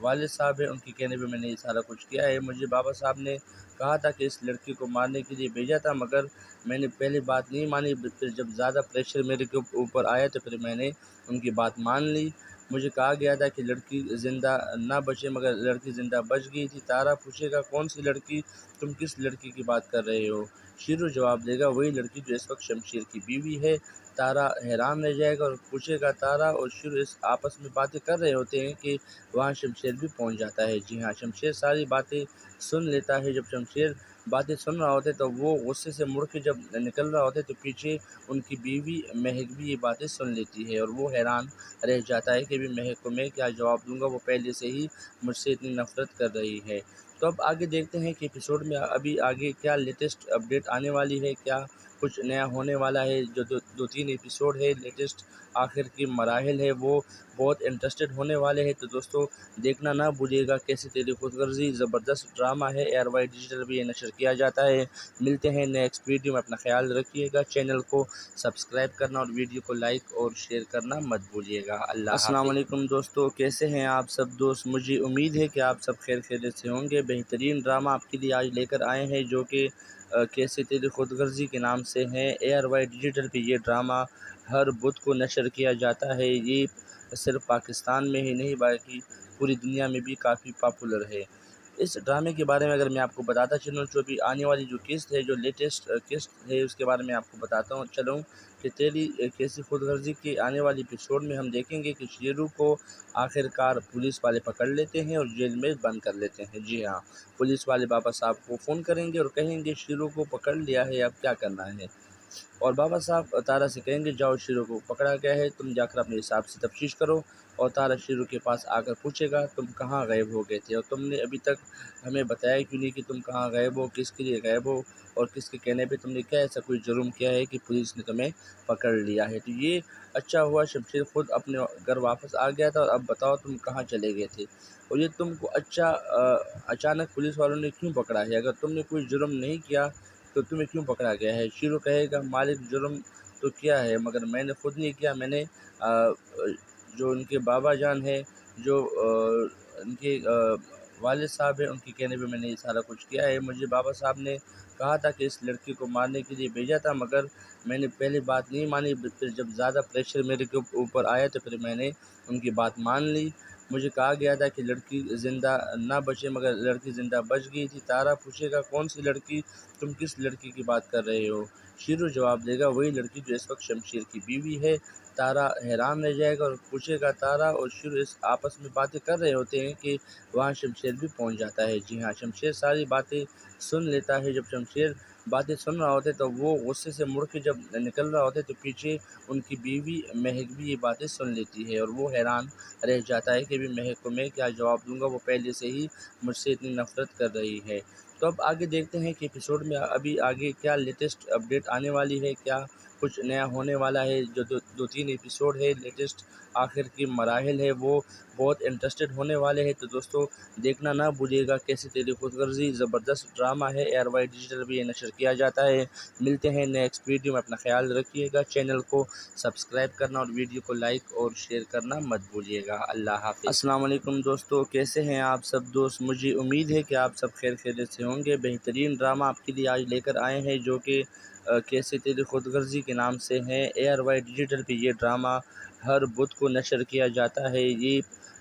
والد صاحب ہیں، ان کے کہنے پہ میں نے یہ سارا کچھ کیا ہے۔ مجھے بابا صاحب نے کہا تھا کہ اس لڑکی کو مارنے کے لیے بھیجا تھا، مگر میں نے پہلے بات نہیں مانی، پھر جب زیادہ پریشر میرے کے اوپر آیا تو پھر میں نے ان کی بات مان لی۔ مجھے کہا گیا تھا کہ لڑکی زندہ نہ بچے مگر لڑکی زندہ بچ گئی تھی۔ تارا پوچھے گا کون سی لڑکی، تم کس لڑکی کی بات کر رہے ہو؟ شیرو جواب دے گا وہی لڑکی جو اس وقت شمشیر کی بیوی ہے۔ تارا حیران رہ جائے گا اور پوچھے گا تارا اور شیرو اس آپس میں باتیں کر رہے ہوتے ہیں کہ وہاں شمشیر بھی پہنچ جاتا ہے۔ جی ہاں، شمشیر ساری باتیں سن لیتا ہے۔ جب شمشیر باتیں سن رہا ہوتا ہے تو وہ غصے سے مڑ کے جب نکل رہا ہوتا ہے تو پیچھے ان کی بیوی مہک بھی یہ باتیں سن لیتی ہے اور وہ حیران رہ جاتا ہے کہ ابھی مہک کو میں کیا جواب دوں گا، وہ پہلے سے ہی مجھ سے اتنی نفرت کر رہی ہے۔ تو اب آگے دیکھتے ہیں کہ ایپیسوڈ میں ابھی آگے کیا لیٹسٹ اپڈیٹ آنے والی ہے، کیا کچھ نیا ہونے والا ہے۔ جو دو تین ایپیسوڈ ہے لیٹسٹ آخر کی مراحل ہے وہ بہت انٹرسٹڈ ہونے والے ہیں، تو دوستوں دیکھنا نہ بھولیے گا۔ کیسے تیری خود غرضی زبردست ڈرامہ ہے، ایئر وائی ڈیجیٹل بھی یہ نشر کیا جاتا ہے۔ ملتے ہیں نیکسٹ ویڈیو میں، اپنا خیال رکھیے گا، چینل کو سبسکرائب کرنا اور ویڈیو کو لائک اور شیئر کرنا مت بھولیے گا۔ اللہ حافظ۔ السلام علیکم دوستو، کیسے ہیں آپ سب دوست؟ مجھے امید ہے کہ آپ سب خیر خیریت سے ہوں گے۔ بہترین ڈرامہ آپ کے لیے آج لے کر آئے ہیں جو کہ کیسے تیری خود غرضی کے نام سے ہے۔ ایئر وائی ڈیجیٹل پہ یہ ڈرامہ ہر بدھ کو نشر کیا جاتا ہے۔ یہ صرف پاکستان میں ہی نہیں بلکہ پوری دنیا میں بھی کافی پاپولر ہے۔ اس ڈرامے کے بارے میں اگر میں آپ کو بتاتا چلوں، جو بھی آنے والی جو قسط ہے، جو لیٹسٹ قسط ہے، اس کے بارے میں آپ کو بتاتا ہوں چلوں کہ تیری کیسی خود غرضی کے آنے والی ایپیسوڈ میں ہم دیکھیں گے کہ شیرو کو آخر کار پولیس والے پکڑ لیتے ہیں اور جیل میں بند کر لیتے ہیں۔ جی ہاں، پولیس والے بابا صاحب کو فون کریں گے اور کہیں گے شیرو کو پکڑ لیا ہے، اب کیا کرنا ہے؟ اور بابا صاحب تارا سے کہیں گے جاؤ، شیرو کو پکڑا گیا ہے، تم جا کر اپنے حساب سے تفتیش کرو۔ اور تارا شیرو کے پاس آ کر پوچھے گا تم کہاں غائب ہو گئے تھے اور تم نے ابھی تک ہمیں بتایا کیوں نہیں کہ تم کہاں غائب ہو، کس کے لیے غائب ہو اور کس کے کہنے پہ تم نے کیا ایسا کوئی جرم کیا ہے کہ پولیس نے تمہیں پکڑ لیا ہے۔ تو یہ اچھا ہوا شمشیر خود اپنے گھر واپس آ گیا تھا، اور اب بتاؤ تم کہاں چلے گئے تھے اور یہ تم کو اچانک پولیس والوں نے کیوں پکڑا ہے؟ اگر تم نے کوئی جرم نہیں کیا تو تمہیں کیوں پکڑا گیا ہے؟ شیرو کہے گا مالک جرم تو کیا ہے مگر میں نے خود نہیں کیا، میں نے جو ان کے بابا جان ہیں، جو ان کے والد صاحب ہیں، ان کے کہنے پہ میں نے یہ سارا کچھ کیا ہے۔ مجھے بابا صاحب نے کہا تھا کہ اس لڑکی کو مارنے کے لیے بھیجا تھا، مگر میں نے پہلے بات نہیں مانی، پھر جب زیادہ پریشر میرے کے اوپر آیا تو پھر میں نے ان کی بات مان لی۔ مجھے کہا گیا تھا کہ لڑکی زندہ نہ بچے مگر لڑکی زندہ بچ گئی تھی۔ تارا پوچھے گا کون سی لڑکی، تم کس لڑکی کی بات کر رہے ہو؟ شیرو جواب دے گا وہی لڑکی جو اس وقت شمشیر کی بیوی ہے۔ تارا حیران رہ جائے گا اور پوچھے گا تارا اور شیرو اس آپس میں باتیں کر رہے ہوتے ہیں کہ وہاں شمشیر بھی پہنچ جاتا ہے۔ جی ہاں، شمشیر ساری باتیں سن لیتا ہے۔ جب شمشیر باتیں سن رہا ہوتا ہے تو وہ غصے سے مڑ کے جب نکل رہا ہوتا ہے تو پیچھے ان کی بیوی مہک بھی یہ باتیں سن لیتی ہے اور وہ حیران رہ جاتا ہے کہ ابھی مہک کو میں کیا جواب دوں گا، وہ پہلے سے ہی مجھ سے اتنی نفرت کر رہی ہے۔ تو اب آگے دیکھتے ہیں کہ ایپیسوڈ میں ابھی آگے کیا لیٹسٹ اپڈیٹ آنے والی ہے، کیا کچھ نیا ہونے والا ہے۔ جو دو تین ایپیسوڈ ہے لیٹسٹ آخر کی مراحل ہے وہ بہت انٹرسٹڈ ہونے والے ہیں، تو دوستوں دیکھنا نہ بھولیے گا۔ کیسے تیری خود غرضی زبردست ڈرامہ ہے، ایئر وائی ڈیجیٹل بھی یہ نشر کیا جاتا ہے۔ ملتے ہیں نیکسٹ ویڈیو میں، اپنا خیال رکھیے گا، چینل کو سبسکرائب کرنا اور ویڈیو کو لائک اور شیئر کرنا مت بھولیے گا۔ اللہ حافظ۔ السلام علیکم دوستو، کیسے ہیں آپ سب دوست؟ مجھے امید ہے کہ آپ سب خیر خیریت سے ہوں گے۔ بہترین ڈرامہ آپ کے لیے آج لے کر آئے ہیں جو کہ کیسے تیری خود غرضی کے نام سے ہے۔ ایئر وائی ڈیجیٹل پہ یہ ڈرامہ ہر بدھ کو نشر کیا جاتا ہے۔ یہ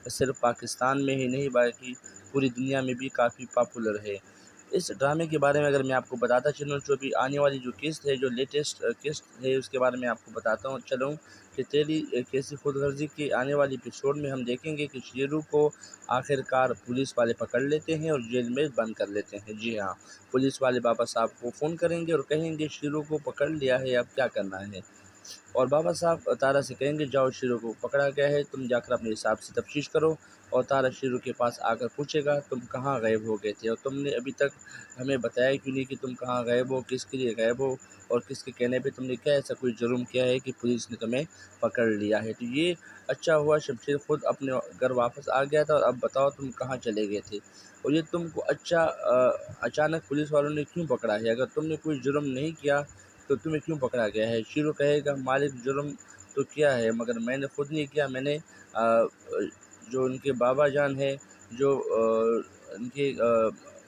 صرف پاکستان میں ہی نہیں بلکہ پوری دنیا میں بھی کافی پاپولر ہے۔ اس ڈرامے کے بارے میں اگر میں آپ کو بتاتا چلوں، جو بھی آنے والی جو قسط ہے، جو لیٹسٹ قسط ہے، اس کے بارے میں آپ کو بتاتا ہوں چلوں کہ تیری کیسی خود غرضی کے آنے والی ایپیسوڈ میں ہم دیکھیں گے کہ شیرو کو آخر کار پولیس والے پکڑ لیتے ہیں اور جیل میں بند کر لیتے ہیں۔ جی ہاں، پولیس والے بابا صاحب کو فون کریں گے اور کہیں گے شیرو کو پکڑ لیا ہے، اب کیا کرنا ہے؟ اور بابا صاحب تارا سے کہیں گے جاؤ، شیرو کو پکڑا گیا ہے، تم جا کر اپنے حساب سے تفتیش کرو۔ اور تارا شیرو کے پاس آ کر پوچھے گا تم کہاں غائب ہو گئے تھے اور تم نے ابھی تک ہمیں بتایا کیوں نہیں کہ تم کہاں غائب ہو، کس کے لیے غائب ہو اور کس کے کہنے پہ تم نے کیا ایسا کوئی جرم کیا ہے کہ پولیس نے تمہیں پکڑ لیا ہے۔ تو یہ اچھا ہوا شمشیر خود اپنے گھر واپس آ گیا تھا، اور اب بتاؤ تم کہاں چلے گئے تھے اور یہ تم کو اچانک پولیس والوں نے کیوں پکڑا ہے؟ اگر تم نے کوئی جرم نہیں کیا تو تمہیں کیوں پکڑا گیا ہے؟ شیرو کہے گا مالک جرم تو کیا ہے مگر میں نے خود نہیں کیا، میں نے جو ان کے بابا جان ہیں، جو ان کے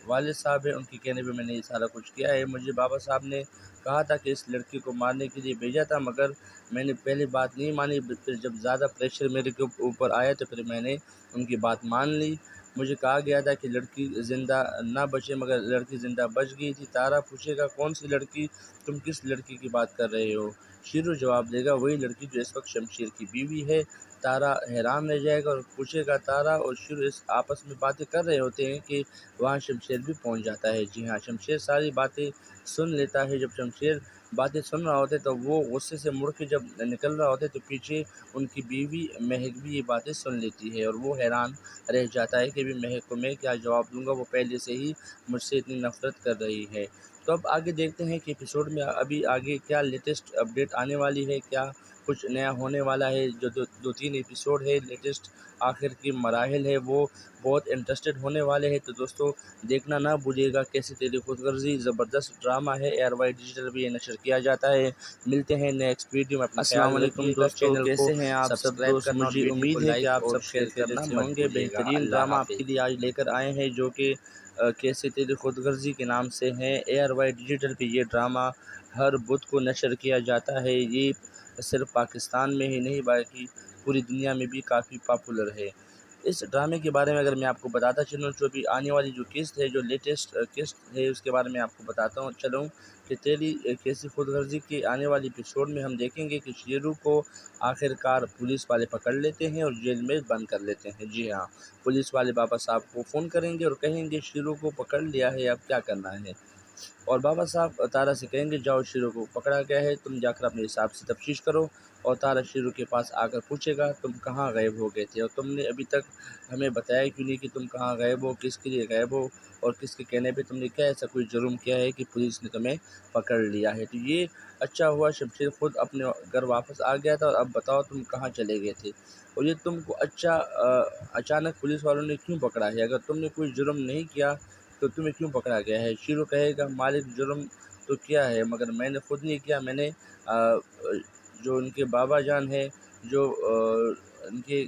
والد صاحب ہیں ان کے کہنے پہ میں نے یہ سارا کچھ کیا ہے۔ مجھے بابا صاحب نے کہا تھا کہ اس لڑکی کو مارنے کے لیے بھیجا تھا، مگر میں نے پہلے بات نہیں مانی، پھر جب زیادہ پریشر میرے کے اوپر آیا تو پھر میں نے ان کی بات مان لی۔ مجھے کہا گیا تھا کہ لڑکی زندہ نہ بچے، مگر لڑکی زندہ بچ گئی تھی۔ تارا پوچھے گا کون سی لڑکی، تم کس لڑکی کی بات کر رہے ہو؟ شیرو جواب دے گا وہی لڑکی جو اس وقت شمشیر کی بیوی ہے۔ تارا حیران رہ جائے گا اور پوچھے گا تارا اور شیرو اس آپس میں باتیں کر رہے ہوتے ہیں کہ وہاں شمشیر بھی پہنچ جاتا ہے۔ جی ہاں، شمشیر ساری باتیں سن لیتا ہے۔ جب شمشیر باتیں سن رہا ہوتا ہے تو وہ غصے سے مڑ کے جب نکل رہا ہوتا ہے تو پیچھے ان کی بیوی مہک بھی یہ باتیں سن لیتی ہے اور وہ حیران رہ جاتا ہے کہ بھی مہک کو میں کیا جواب دوں گا، وہ پہلے سے ہی مجھ سے اتنی نفرت کر رہی ہے۔ تو اب آگے دیکھتے ہیں کہ ایپیسوڈ میں ابھی آگے کیا لیٹسٹ اپڈیٹ آنے والی ہے، کیا کچھ نیا ہونے والا ہے۔ جو دو تین ایپیسوڈ ہے لیٹسٹ آخر کی مراحل ہے وہ بہت انٹرسٹڈ ہونے والے ہیں، تو دوستو دیکھنا نہ بھولیے گا۔ کیسی تیری خود غرضی زبردست ڈرامہ ہے، ایئر وائی ڈیجیٹل بھی یہ نشر کیا جاتا ہے۔ ملتے ہیں نیکسٹ ویڈیو میں، اپنا السلام خیال علیکم رکھیے گا، دوستو، چینل کو کیسے ہیں آپ سب سبسکرائب دوست؟ کرنا اور مجھے ویڈیو کو امید ہے کہ لائک آپ اور سب خیر شیئر خیریت کرنا سے مت ہوں گے۔ بھولیے گا۔ بہترین اللہ ڈرامہ آپ حافظ۔ کے لیے آج لے کر آئے ہیں جو کہ کیسے تیری خود غرضی کے نام سے ہے۔ ایئر وائی ڈیجیٹل پہ یہ ڈرامہ ہر بدھ کو نشر کیا جاتا ہے۔ یہ صرف پاکستان میں ہی نہیں بلکہ پوری دنیا میں بھی کافی پاپولر ہے۔ اس ڈرامے کے بارے میں اگر میں آپ کو بتاتا چلوں، جو بھی آنے والی جو قسط ہے، جو لیٹسٹ قسط ہے، اس کے بارے میں آپ کو بتاتا ہوں چلوں کہ تیری کیسی خود غرضی کے آنے والی ایپیسوڈ میں ہم دیکھیں گے کہ شیرو کو آخر کار پولیس والے پکڑ لیتے ہیں اور جیل میں بند کر لیتے ہیں۔ جی ہاں، پولیس والے بابا صاحب کو فون کریں گے اور کہیں گے شیرو کو پکڑ لیا ہے، اب کیا کرنا ہے؟ اور بابا صاحب تارا سے کہیں گے جاؤ شیرو کو پکڑا گیا ہے، تم جا کر اپنے حساب سے تفتیش کرو۔ اور تارا شیرو کے پاس آ کر پوچھے گا تم کہاں غائب ہو گئے تھے اور تم نے ابھی تک ہمیں بتایا کیوں نہیں کہ تم کہاں غائب ہو، کس کے لیے غائب ہو اور کس کے کہنے پہ تم نے کیا ایسا کوئی جرم کیا ہے کہ پولیس نے تمہیں پکڑ لیا ہے۔ تو یہ اچھا ہوا شمشیر خود اپنے گھر واپس آ گیا تھا، اور اب بتاؤ تم کہاں چلے گئے تھے اور یہ تم کو اچانک پولیس والوں نے کیوں پکڑا ہے؟ اگر تم نے کوئی جرم نہیں کیا تو تمہیں کیوں پکڑا گیا ہے؟ شیرو کہے گا مالک جرم تو کیا ہے، مگر میں نے خود نہیں کیا، میں نے جو ان کے بابا جان ہے، جو ان کے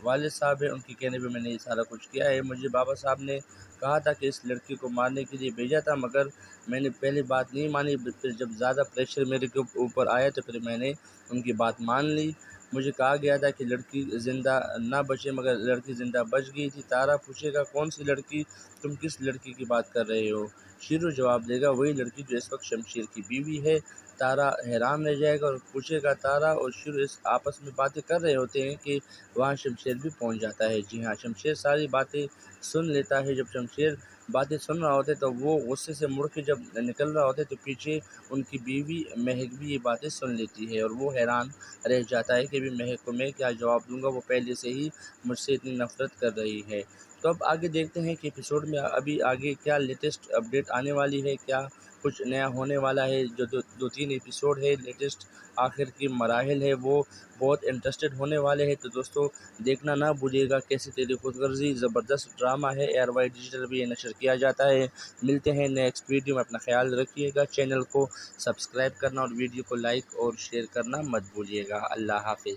والد صاحب ہیں ان کے کہنے پہ میں نے یہ سارا کچھ کیا ہے۔ مجھے بابا صاحب نے کہا تھا کہ اس لڑکی کو مارنے کے لیے بھیجا تھا، مگر میں نے پہلے بات نہیں مانی، پھر جب زیادہ پریشر میرے کے اوپر آیا تو پھر میں نے ان کی بات مان لی۔ مجھے کہا گیا تھا کہ لڑکی زندہ نہ بچے، مگر لڑکی زندہ بچ گئی تھی۔ تارا پوچھے گا کون سی لڑکی، تم کس لڑکی کی بات کر رہے ہو؟ شیرو جواب دے گا وہی لڑکی جو اس وقت شمشیر کی بیوی ہے۔ تارا حیران رہ جائے گا اور پوچھے گا تارا اور شیرو اس آپس میں باتیں کر رہے ہوتے ہیں کہ وہاں شمشیر بھی پہنچ جاتا ہے۔ جی ہاں، شمشیر ساری باتیں سن لیتا ہے۔ جب شمشیر باتیں سن رہا ہوتا ہے تو وہ غصے سے مڑ کے جب نکل رہا ہوتا ہے تو پیچھے ان کی بیوی مہک بھی یہ باتیں سن لیتی ہے اور وہ حیران رہ جاتا ہے کہ بھی مہک کو میں کیا جواب دوں گا، وہ پہلے سے ہی مجھ سے اتنی نفرت کر رہی ہے۔ تو اب آگے دیکھتے ہیں کہ ایپیسوڈ میں ابھی آگے کیا لیٹسٹ اپڈیٹ آنے والی ہے، کیا کچھ نیا ہونے والا ہے۔ جو دو تین ایپیسوڈ ہے لیٹسٹ آخر کی مراحل ہے وہ بہت انٹرسٹڈ ہونے والے ہیں، تو دوستو دیکھنا نہ بھولیے گا۔ کیسی تیری خود غرضی زبردست ڈرامہ ہے، ایئر وائی ڈیجیٹل بھی یہ نشر کیا جاتا ہے۔ ملتے ہیں نیکسٹ ویڈیو میں، اپنا خیال رکھیے گا، چینل کو سبسکرائب کرنا اور ویڈیو کو لائک اور شیئر کرنا مت بھولیے گا۔ اللہ حافظ۔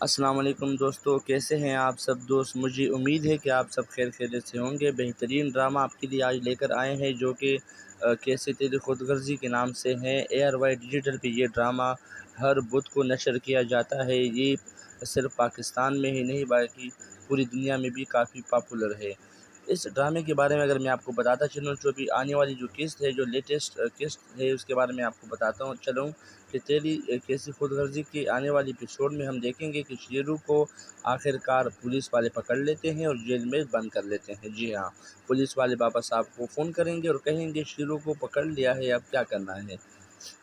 السلام علیکم دوستو، کیسے ہیں آپ سب دوست؟ مجھے امید ہے کہ آپ سب خیر خیریت سے ہوں گے۔ بہترین ڈرامہ آپ کے لیے آج لے کر آئے ہیں جو کہ کیسے تیری خود غرضی کے نام سے ہے۔ ایئر وائی ڈیجیٹل پہ یہ ڈرامہ ہر بدھ کو نشر کیا جاتا ہے۔ یہ صرف پاکستان میں ہی نہیں بلکہ پوری دنیا میں بھی کافی پاپولر ہے۔ اس ڈرامے کے بارے میں اگر میں آپ کو بتاتا چلوں، جو بھی آنے والی جو قسط ہے، جو لیٹسٹ قسط ہے، اس کے بارے میں آپ کو بتاتا ہوں چلوں کہ تیری کیسی خود غرضی کی آنے والی ایپیسوڈ میں ہم دیکھیں گے کہ شیرو کو آخر کار پولیس والے پکڑ لیتے ہیں اور جیل میں بند کر لیتے ہیں۔ جی ہاں، پولیس والے بابا صاحب کو فون کریں گے اور کہیں گے شیرو کو پکڑ لیا ہے، اب کیا کرنا ہے؟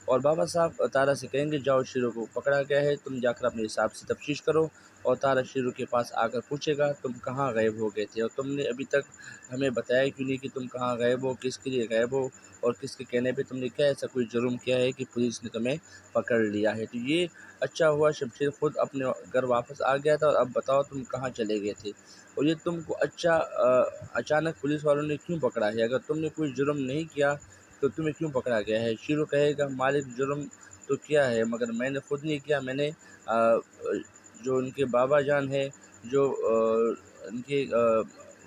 اور بابا صاحب تارا سے کہیں گے جاؤ شیرو کو پکڑا گیا ہے، تم جا کر اپنے حساب سے تفتیش کرو۔ اور تارا شیرو کے پاس آ کر پوچھے گا تم کہاں غائب ہو گئے تھے اور تم نے ابھی تک ہمیں بتایا کیوں نہیں کہ تم کہاں غائب ہو، کس کے لیے غائب ہو اور کس کے کہنے پہ تم نے کیا ایسا کوئی جرم کیا ہے کہ پولیس نے تمہیں پکڑ لیا ہے۔ تو یہ اچھا ہوا شمشیر خود اپنے گھر واپس آ گیا تھا، اور اب بتاؤ تم کہاں چلے گئے تھے اور یہ تم کو اچانک پولیس والوں نے کیوں پکڑا ہے؟ اگر تم نے کوئی جرم نہیں کیا تو تمہیں کیوں پکڑا گیا ہے؟ شیرو کہے گا مالک جرم تو کیا ہے، مگر میں نے خود نہیں کیا، میں نے جو ان کے بابا جان ہے، جو ان کے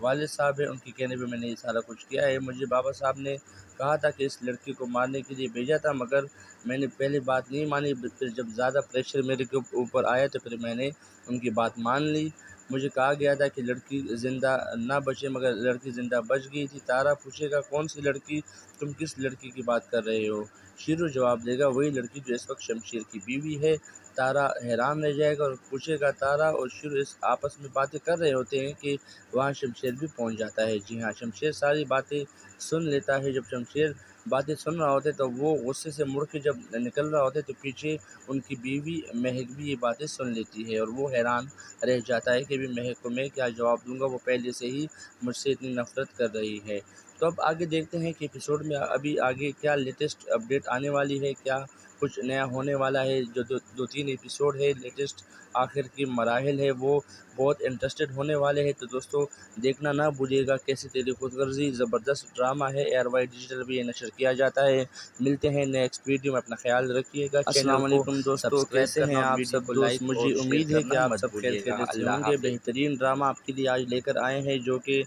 والد صاحب ہیں ان کے کہنے پہ میں نے یہ سارا کچھ کیا ہے۔ مجھے بابا صاحب نے کہا تھا کہ اس لڑکی کو مارنے کے لیے بھیجا تھا، مگر میں نے پہلے بات نہیں مانی، پھر جب زیادہ پریشر میرے کے اوپر آیا تو پھر میں نے ان کی بات مان لی۔ مجھے کہا گیا تھا کہ لڑکی زندہ نہ بچے، مگر لڑکی زندہ بچ گئی تھی۔ تارا پوچھے گا کون سی لڑکی، تم کس لڑکی کی بات کر رہے ہو؟ شیرو جواب دے گا وہی لڑکی جو اس وقت شمشیر کی بیوی ہے۔ تارا حیران رہ جائے گا اور پوچھے گا تارا اور شیرو اس آپس میں باتیں کر رہے ہوتے ہیں کہ وہاں شمشیر بھی پہنچ جاتا ہے۔ جی ہاں، شمشیر ساری باتیں سن لیتا ہے۔ جب شمشیر باتیں سن رہا ہوتا ہے تو وہ غصے سے مڑ کے جب نکل رہا ہوتا ہے تو پیچھے ان کی بیوی مہک بھی یہ باتیں سن لیتی ہے اور وہ حیران رہ جاتا ہے کہ ابھی مہک کو میں کیا جواب دوں گا، وہ پہلے سے ہی مجھ سے اتنی نفرت کر رہی ہے۔ تو اب آگے دیکھتے ہیں کہ ایپیسوڈ میں ابھی آگے کیا لیٹسٹ اپڈیٹ آنے والی ہے، کیا کچھ نیا ہونے والا ہے۔ جو دو تین ایپیسوڈ ہے لیٹسٹ آخر کی مراحل ہے وہ بہت انٹرسٹڈ ہونے والے ہیں، تو دوستو دیکھنا نہ بھولیے گا۔ کیسے تیری خود غرضی زبردست ڈرامہ ہے، ایئر وائی ڈیجیٹل بھی یہ نشر کیا جاتا ہے۔ ملتے ہیں نیکسٹ ویڈیو میں، اپنا خیال رکھیے گا۔ چینل السلام کو علیکم دوستو، سبسکرائب کیسے کرنا ہیں اور آپ ویڈیو سب کو دوست؟ لائک مجھے اور شیئر امید ہے کہ کرنا آپ مت سب خیر بھولیے گا۔ خیریت سے اللہ ہوں گے۔ حافظ۔ بہترین ڈرامہ آپ کے لیے آج لے کر آئے ہیں جو کہ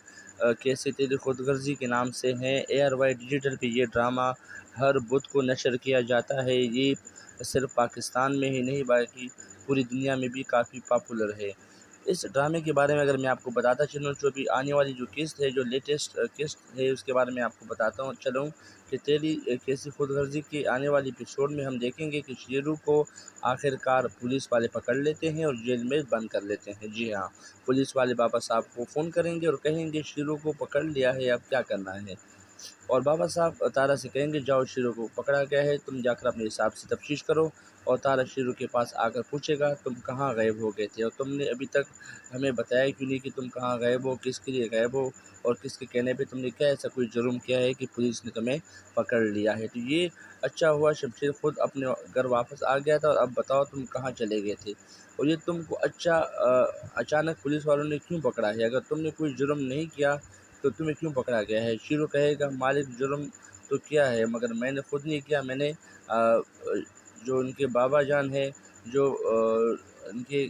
کیسے تیری خود غرضی کے نام سے ہے۔ ایئر وائی ڈیجیٹل پہ یہ ڈرامہ ہر بدھ کو نشر کیا جاتا ہے۔ یہ صرف پاکستان میں ہی نہیں بلکہ پوری دنیا میں بھی کافی پاپولر ہے۔ اس ڈرامے کے بارے میں اگر میں آپ کو بتاتا چلوں، جو بھی آنے والی جو قسط ہے، جو لیٹسٹ قسط ہے، اس کے بارے میں آپ کو بتاتا ہوں چلوں کہ تیری کیسی خود غرضی کے آنے والی ایپیسوڈ میں ہم دیکھیں گے کہ شیرو کو آخر کار پولیس والے پکڑ لیتے ہیں اور جیل میں بند کر لیتے ہیں۔ جی ہاں، پولیس والے بابا صاحب کو فون کریں گے اور کہیں گے شیرو کو پکڑ لیا ہے، اب کیا کرنا ہے؟ اور بابا صاحب تارا سے کہیں گے جاؤ شیرو کو پکڑا گیا ہے، تم جا کر اپنے حساب سے تفتیش کرو۔ اور تارا شیرو کے پاس آ کر پوچھے گا تم کہاں غائب ہو گئے تھے اور تم نے ابھی تک ہمیں بتایا کیوں نہیں کہ تم کہاں غائب ہو، کس کے لیے غائب ہو اور کس کے کہنے پہ تم نے کیا ایسا کوئی جرم کیا ہے کہ پولیس نے تمہیں پکڑ لیا ہے۔ تو یہ اچھا ہوا شمشیر خود اپنے گھر واپس آ گیا تھا، اور اب بتاؤ تم کہاں چلے گئے تھے اور یہ تم کو اچانک پولیس والوں نے کیوں پکڑا ہے؟ اگر تم نے کوئی جرم نہیں کیا تو تمہیں کیوں پکڑا گیا ہے؟ شیرو کہے گا مالک جرم تو کیا ہے، مگر میں نے خود نہیں کیا، میں نے جو ان کے بابا جان ہے، جو ان کے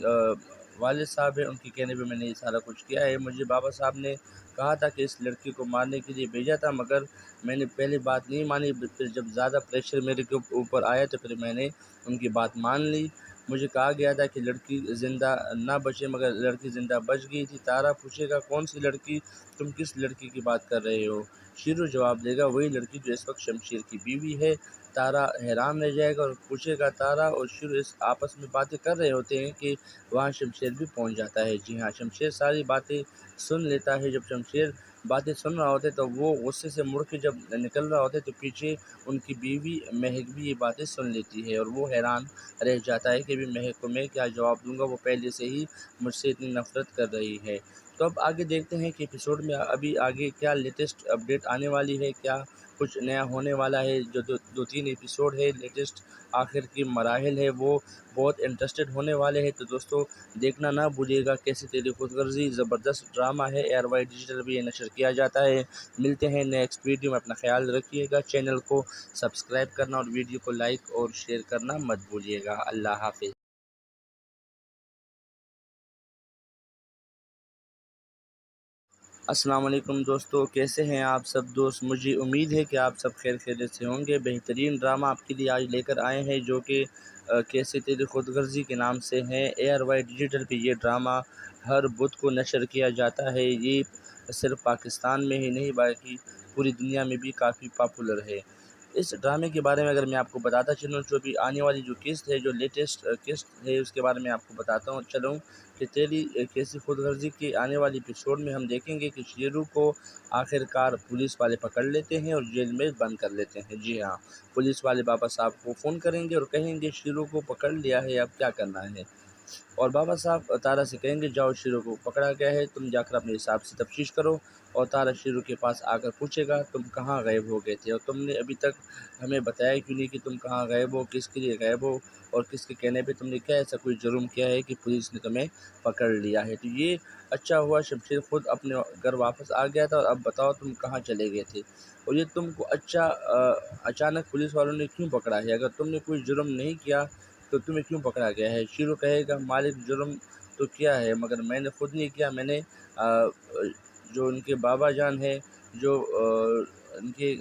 والد صاحب ہیں ان کے کہنے پہ میں نے یہ سارا کچھ کیا ہے۔ مجھے بابا صاحب نے کہا تھا کہ اس لڑکی کو مارنے کے لیے بھیجا تھا، مگر میں نے پہلے بات نہیں مانی، پھر جب زیادہ پریشر میرے کے اوپر آیا تو پھر میں نے ان کی بات مان لی۔ مجھے کہا گیا تھا کہ لڑکی زندہ نہ بچے، مگر لڑکی زندہ بچ گئی تھی۔ تارا پوچھے گا کون سی لڑکی، تم کس لڑکی کی بات کر رہے ہو؟ شیرو جواب دے گا وہی لڑکی جو اس وقت شمشیر کی بیوی ہے۔ تارا حیران رہ جائے گا اور پوچھے گا تارا اور شیرو اس آپس میں باتیں کر رہے ہوتے ہیں کہ وہاں شمشیر بھی پہنچ جاتا ہے۔ جی ہاں، شمشیر ساری باتیں سن لیتا ہے۔ جب شمشیر باتیں سن رہا ہوتا ہے تو وہ غصے سے مڑ کے جب نکل رہا ہوتا ہے تو پیچھے ان کی بیوی مہک بھی یہ باتیں سن لیتی ہے اور وہ حیران رہ جاتا ہے کہ ابھی مہک کو میں کیا جواب دوں گا، وہ پہلے سے ہی مجھ سے اتنی نفرت کر رہی ہے۔ تو اب آگے دیکھتے ہیں کہ ایپیسوڈ میں ابھی آگے کیا لیٹسٹ اپڈیٹ آنے والی ہے، کیا کچھ نیا ہونے والا ہے۔ جو دو تین ایپیسوڈ ہے لیٹسٹ آخر کی مراحل ہے وہ بہت انٹرسٹڈ ہونے والے ہیں، تو دوستو دیکھنا نہ بھولیے گا۔ کیسے تیری خود غرضی زبردست ڈرامہ ہے، ایئر وائی ڈیجیٹل بھی یہ نشر کیا جاتا ہے۔ ملتے ہیں نیکسٹ ویڈیو میں، اپنا خیال رکھیے گا۔ چینل کو سبسکرائب کرنا اور ویڈیو کو لائک اور شیئر کرنا مت بھولیے گا۔ اللہ حافظ۔ السلام علیکم دوستو، کیسے ہیں آپ سب دوست؟ مجھے امید ہے کہ آپ سب خیر خیریت سے ہوں گے۔ بہترین ڈرامہ آپ کے لیے آج لے کر آئے ہیں جو کہ کیسے تیری خود غرضی کے نام سے ہے۔ ایئر وائی ڈیجیٹل پہ یہ ڈرامہ ہر بدھ کو نشر کیا جاتا ہے۔ یہ صرف پاکستان میں ہی نہیں بلکہ پوری دنیا میں بھی کافی پاپولر ہے۔ اس ڈرامے کے بارے میں اگر میں آپ کو بتاتا چلوں، جو بھی آنے والی جو قسط ہے، جو لیٹسٹ قسط ہے، اس کے بارے میں آپ کو بتاتا ہوں چلوں کہ تیری کیسی خود غرضی کے آنے والی ایپیسوڈ میں ہم دیکھیں گے کہ شیرو کو آخر کار پولیس والے پکڑ لیتے ہیں اور جیل میں بند کر لیتے ہیں۔ جی ہاں، پولیس والے بابا صاحب کو فون کریں گے اور کہیں گے شیرو کو پکڑ لیا ہے، اب کیا کرنا ہے؟ اور بابا صاحب تارا سے کہیں گے جاؤ شیرو کو پکڑا گیا ہے، تم جا کر اپنے حساب سے تفتیش کرو۔ اور تارا شیرو کے پاس آ کر پوچھے گا تم کہاں غائب ہو گئے تھے اور تم نے ابھی تک ہمیں بتایا کیوں نہیں کہ تم کہاں غائب ہو، کس کے لیے غائب ہو اور کس کے کہنے پہ تم نے کیا ایسا کوئی جرم کیا ہے کہ پولیس نے تمہیں پکڑ لیا ہے۔ تو یہ اچھا ہوا شمشیر خود اپنے گھر واپس آ گیا تھا، اور اب بتاؤ تم کہاں چلے گئے تھے اور یہ تم کو اچانک پولیس والوں نے کیوں پکڑا ہے؟ اگر تم نے کوئی جرم نہیں کیا تو تمہیں کیوں پکڑا گیا ہے؟ شیرو کہے گا مالک جرم تو کیا ہے، مگر میں نے خود نہیں کیا، میں نے جو ان کے بابا جان ہیں، جو ان کے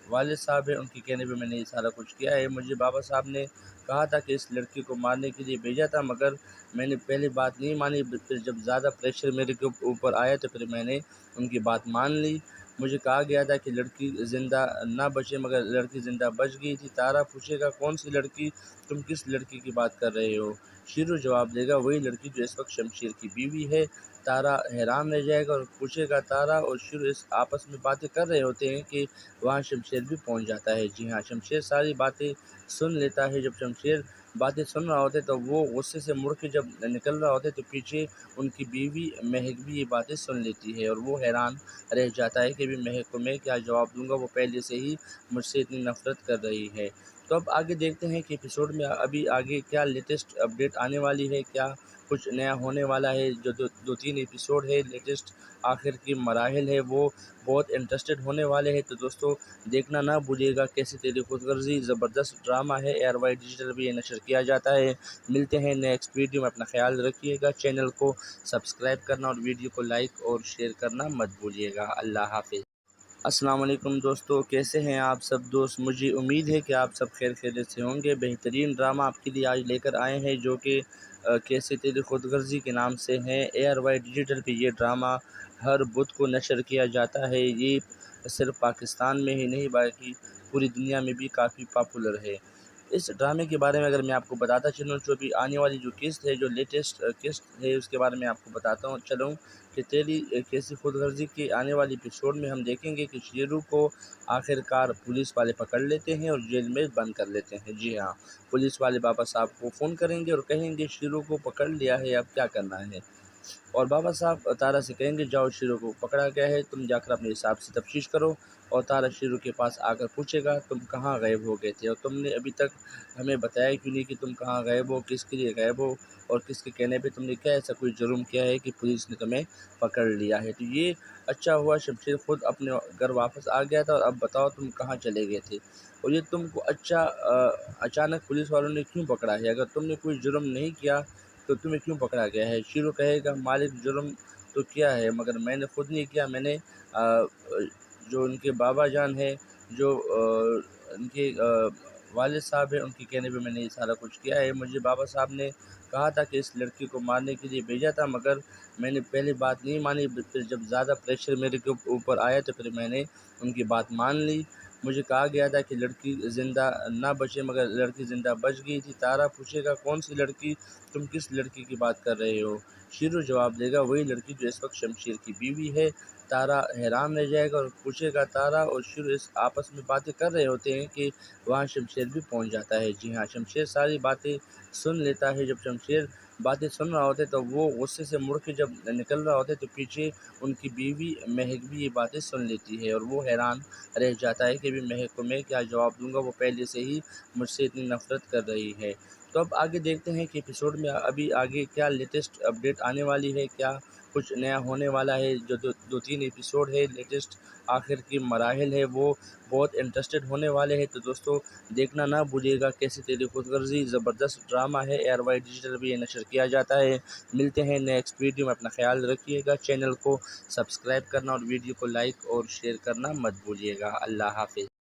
والد صاحب ہیں، ان کے کہنے پہ میں نے یہ سارا کچھ کیا ہے۔ مجھے بابا صاحب نے کہا تھا کہ اس لڑکی کو مارنے کے لیے بھیجا تھا، مگر میں نے پہلے بات نہیں مانی، پھر جب زیادہ پریشر میرے کے اوپر آیا تو پھر میں نے ان کی بات مان لی۔ مجھے کہا گیا تھا کہ لڑکی زندہ نہ بچے، مگر لڑکی زندہ بچ گئی تھی۔ تارا پوچھے گا کون سی لڑکی، تم کس لڑکی کی بات کر رہے ہو؟ شیرو جواب دے گا وہی لڑکی جو اس وقت شمشیر کی بیوی ہے۔ تارا حیران رہ جائے گا اور پوچھے گا تارا اور شیرو اس آپس میں باتیں کر رہے ہوتے ہیں کہ وہاں شمشیر بھی پہنچ جاتا ہے۔ جی ہاں، شمشیر ساری باتیں سن لیتا ہے۔ جب شمشیر باتیں سن رہا ہوتا ہے تو وہ غصے سے مڑ کے جب نکل رہا ہوتا ہے تو پیچھے ان کی بیوی مہک بھی یہ باتیں سن لیتی ہے اور وہ حیران رہ جاتا ہے کہ ابھی مہک کو میں کیا جواب دوں گا، وہ پہلے سے ہی مجھ سے اتنی نفرت کر رہی ہے۔ تو اب آگے دیکھتے ہیں کہ ایپیسوڈ میں ابھی آگے کیا لیٹسٹ اپڈیٹ آنے والی ہے، کیا کچھ نیا ہونے والا ہے۔ جو دو تین ایپیسوڈ ہے لیٹسٹ آخر کی مراحل ہے وہ بہت انٹرسٹڈ ہونے والے ہیں، تو دوستو دیکھنا نہ بھولیے گا۔ کیسی تیری خود غرضی زبردست ڈرامہ ہے، ARY ڈیجیٹل بھی یہ نشر کیا جاتا ہے۔ ملتے ہیں نیکسٹ ویڈیو میں، اپنا خیال رکھیے گا، چینل کو سبسکرائب کرنا اور ویڈیو کو لائک اور شیئر کرنا مت بھولیے گا۔ اللہ حافظ۔ السلام علیکم دوستو، کیسے ہیں آپ سب دوست؟ مجھے امید ہے کہ آپ سب خیر خیریت سے ہوں گے۔ بہترین ڈرامہ آپ کے لیے آج لے کر آئے ہیں جو کہ کیسے تیری خود غرضی کے نام سے ہے۔ ARY ڈیجیٹل پہ یہ ڈرامہ ہر بدھ کو نشر کیا جاتا ہے۔ یہ صرف پاکستان میں ہی نہیں بلکہ پوری دنیا میں بھی کافی پاپولر ہے۔ اس ڈرامے کے بارے میں اگر میں آپ کو بتاتا چلوں، جو بھی آنے والی جو قسط ہے، جو لیٹسٹ قسط ہے، اس کے بارے میں آپ کو بتاتا چلوں کہ تیری کیسی خود غرضی کی آنے والی ایپیسوڈ میں ہم دیکھیں گے کہ شیرو کو آخر کار پولیس والے پکڑ لیتے ہیں اور جیل میں بند کر لیتے ہیں۔ جی ہاں، پولیس والے بابا صاحب کو فون کریں گے اور کہیں گے شیرو کو پکڑ لیا ہے، اب کیا کرنا ہے؟ اور بابا صاحب تارا سے کہیں گے جاؤ، شیرو کو پکڑا گیا ہے، تم جا کر اپنے حساب سے تفتیش کرو۔ اور تارا شیرو کے پاس آ کر پوچھے گا تم کہاں غائب ہو گئے تھے اور تم نے ابھی تک ہمیں بتایا کیوں نہیں کہ تم کہاں غائب ہو، کس کے لیے غائب ہو اور کس کے کہنے پہ تم نے کیا ایسا کوئی جرم کیا ہے کہ پولیس نے تمہیں پکڑ لیا ہے۔ تو یہ اچھا ہوا شمشیر خود اپنے گھر واپس آ گیا تھا، اور اب بتاؤ تم کہاں چلے گئے تھے اور یہ تم کو اچانک پولیس والوں نے کیوں پکڑا ہے؟ اگر تم نے کوئی جرم نہیں کیا تو تمہیں کیوں پکڑا گیا ہے؟ شیرو کہے گا مالک جرم تو کیا ہے، مگر میں نے خود نہیں کیا، میں نے جو ان کے بابا جان ہیں، جو ان کے والد صاحب ہیں، ان کے کہنے پہ میں نے یہ سارا کچھ کیا ہے۔ مجھے بابا صاحب نے کہا تھا کہ اس لڑکی کو مارنے کے لیے بھیجا تھا، مگر میں نے پہلے بات نہیں مانی، پھر جب زیادہ پریشر میرے کے اوپر آیا تو پھر میں نے ان کی بات مان لی۔ مجھے کہا گیا تھا کہ لڑکی زندہ نہ بچے، مگر لڑکی زندہ بچ گئی تھی۔ تارا پوچھے گا کون سی لڑکی، تم کس لڑکی کی بات کر رہے ہو؟ شیرو جواب دے گا وہی لڑکی جو اس وقت شمشیر کی بیوی ہے۔ تارا حیران رہ جائے گا اور پوچھے گا تارا اور شیرو اس آپس میں باتیں کر رہے ہوتے ہیں کہ وہاں شمشیر بھی پہنچ جاتا ہے۔ جی ہاں، شمشیر ساری باتیں سن لیتا ہے۔ جب شمشیر باتیں سن رہا ہوتا ہے تو وہ غصے سے مڑ کے جب نکل رہا ہوتا ہے تو پیچھے ان کی بیوی مہک بھی یہ باتیں سن لیتی ہے اور وہ حیران رہ جاتا ہے کہ ابھی مہک کو میں کیا جواب دوں گا، وہ پہلے سے ہی مجھ سے اتنی نفرت کر رہی ہے۔ تو اب آگے دیکھتے ہیں کہ ایپیسوڈ میں ابھی آگے کیا لیٹسٹ اپڈیٹ آنے والی ہے، کیا کچھ نیا ہونے والا ہے۔ جو دو تین ایپیسوڈ ہے لیٹسٹ آخر کی مراحل ہے وہ بہت انٹرسٹڈ ہونے والے ہیں، تو دوستو دیکھنا نہ بھولیے گا۔ کیسی تیری خود غرضی زبردست ڈرامہ ہے، ARY ڈیجیٹل بھی یہ نشر کیا جاتا ہے۔ ملتے ہیں نیکسٹ ویڈیو میں، اپنا خیال رکھیے گا، چینل کو سبسکرائب کرنا اور ویڈیو کو لائک اور شیئر کرنا مت بھولیے گا۔ اللہ حافظ۔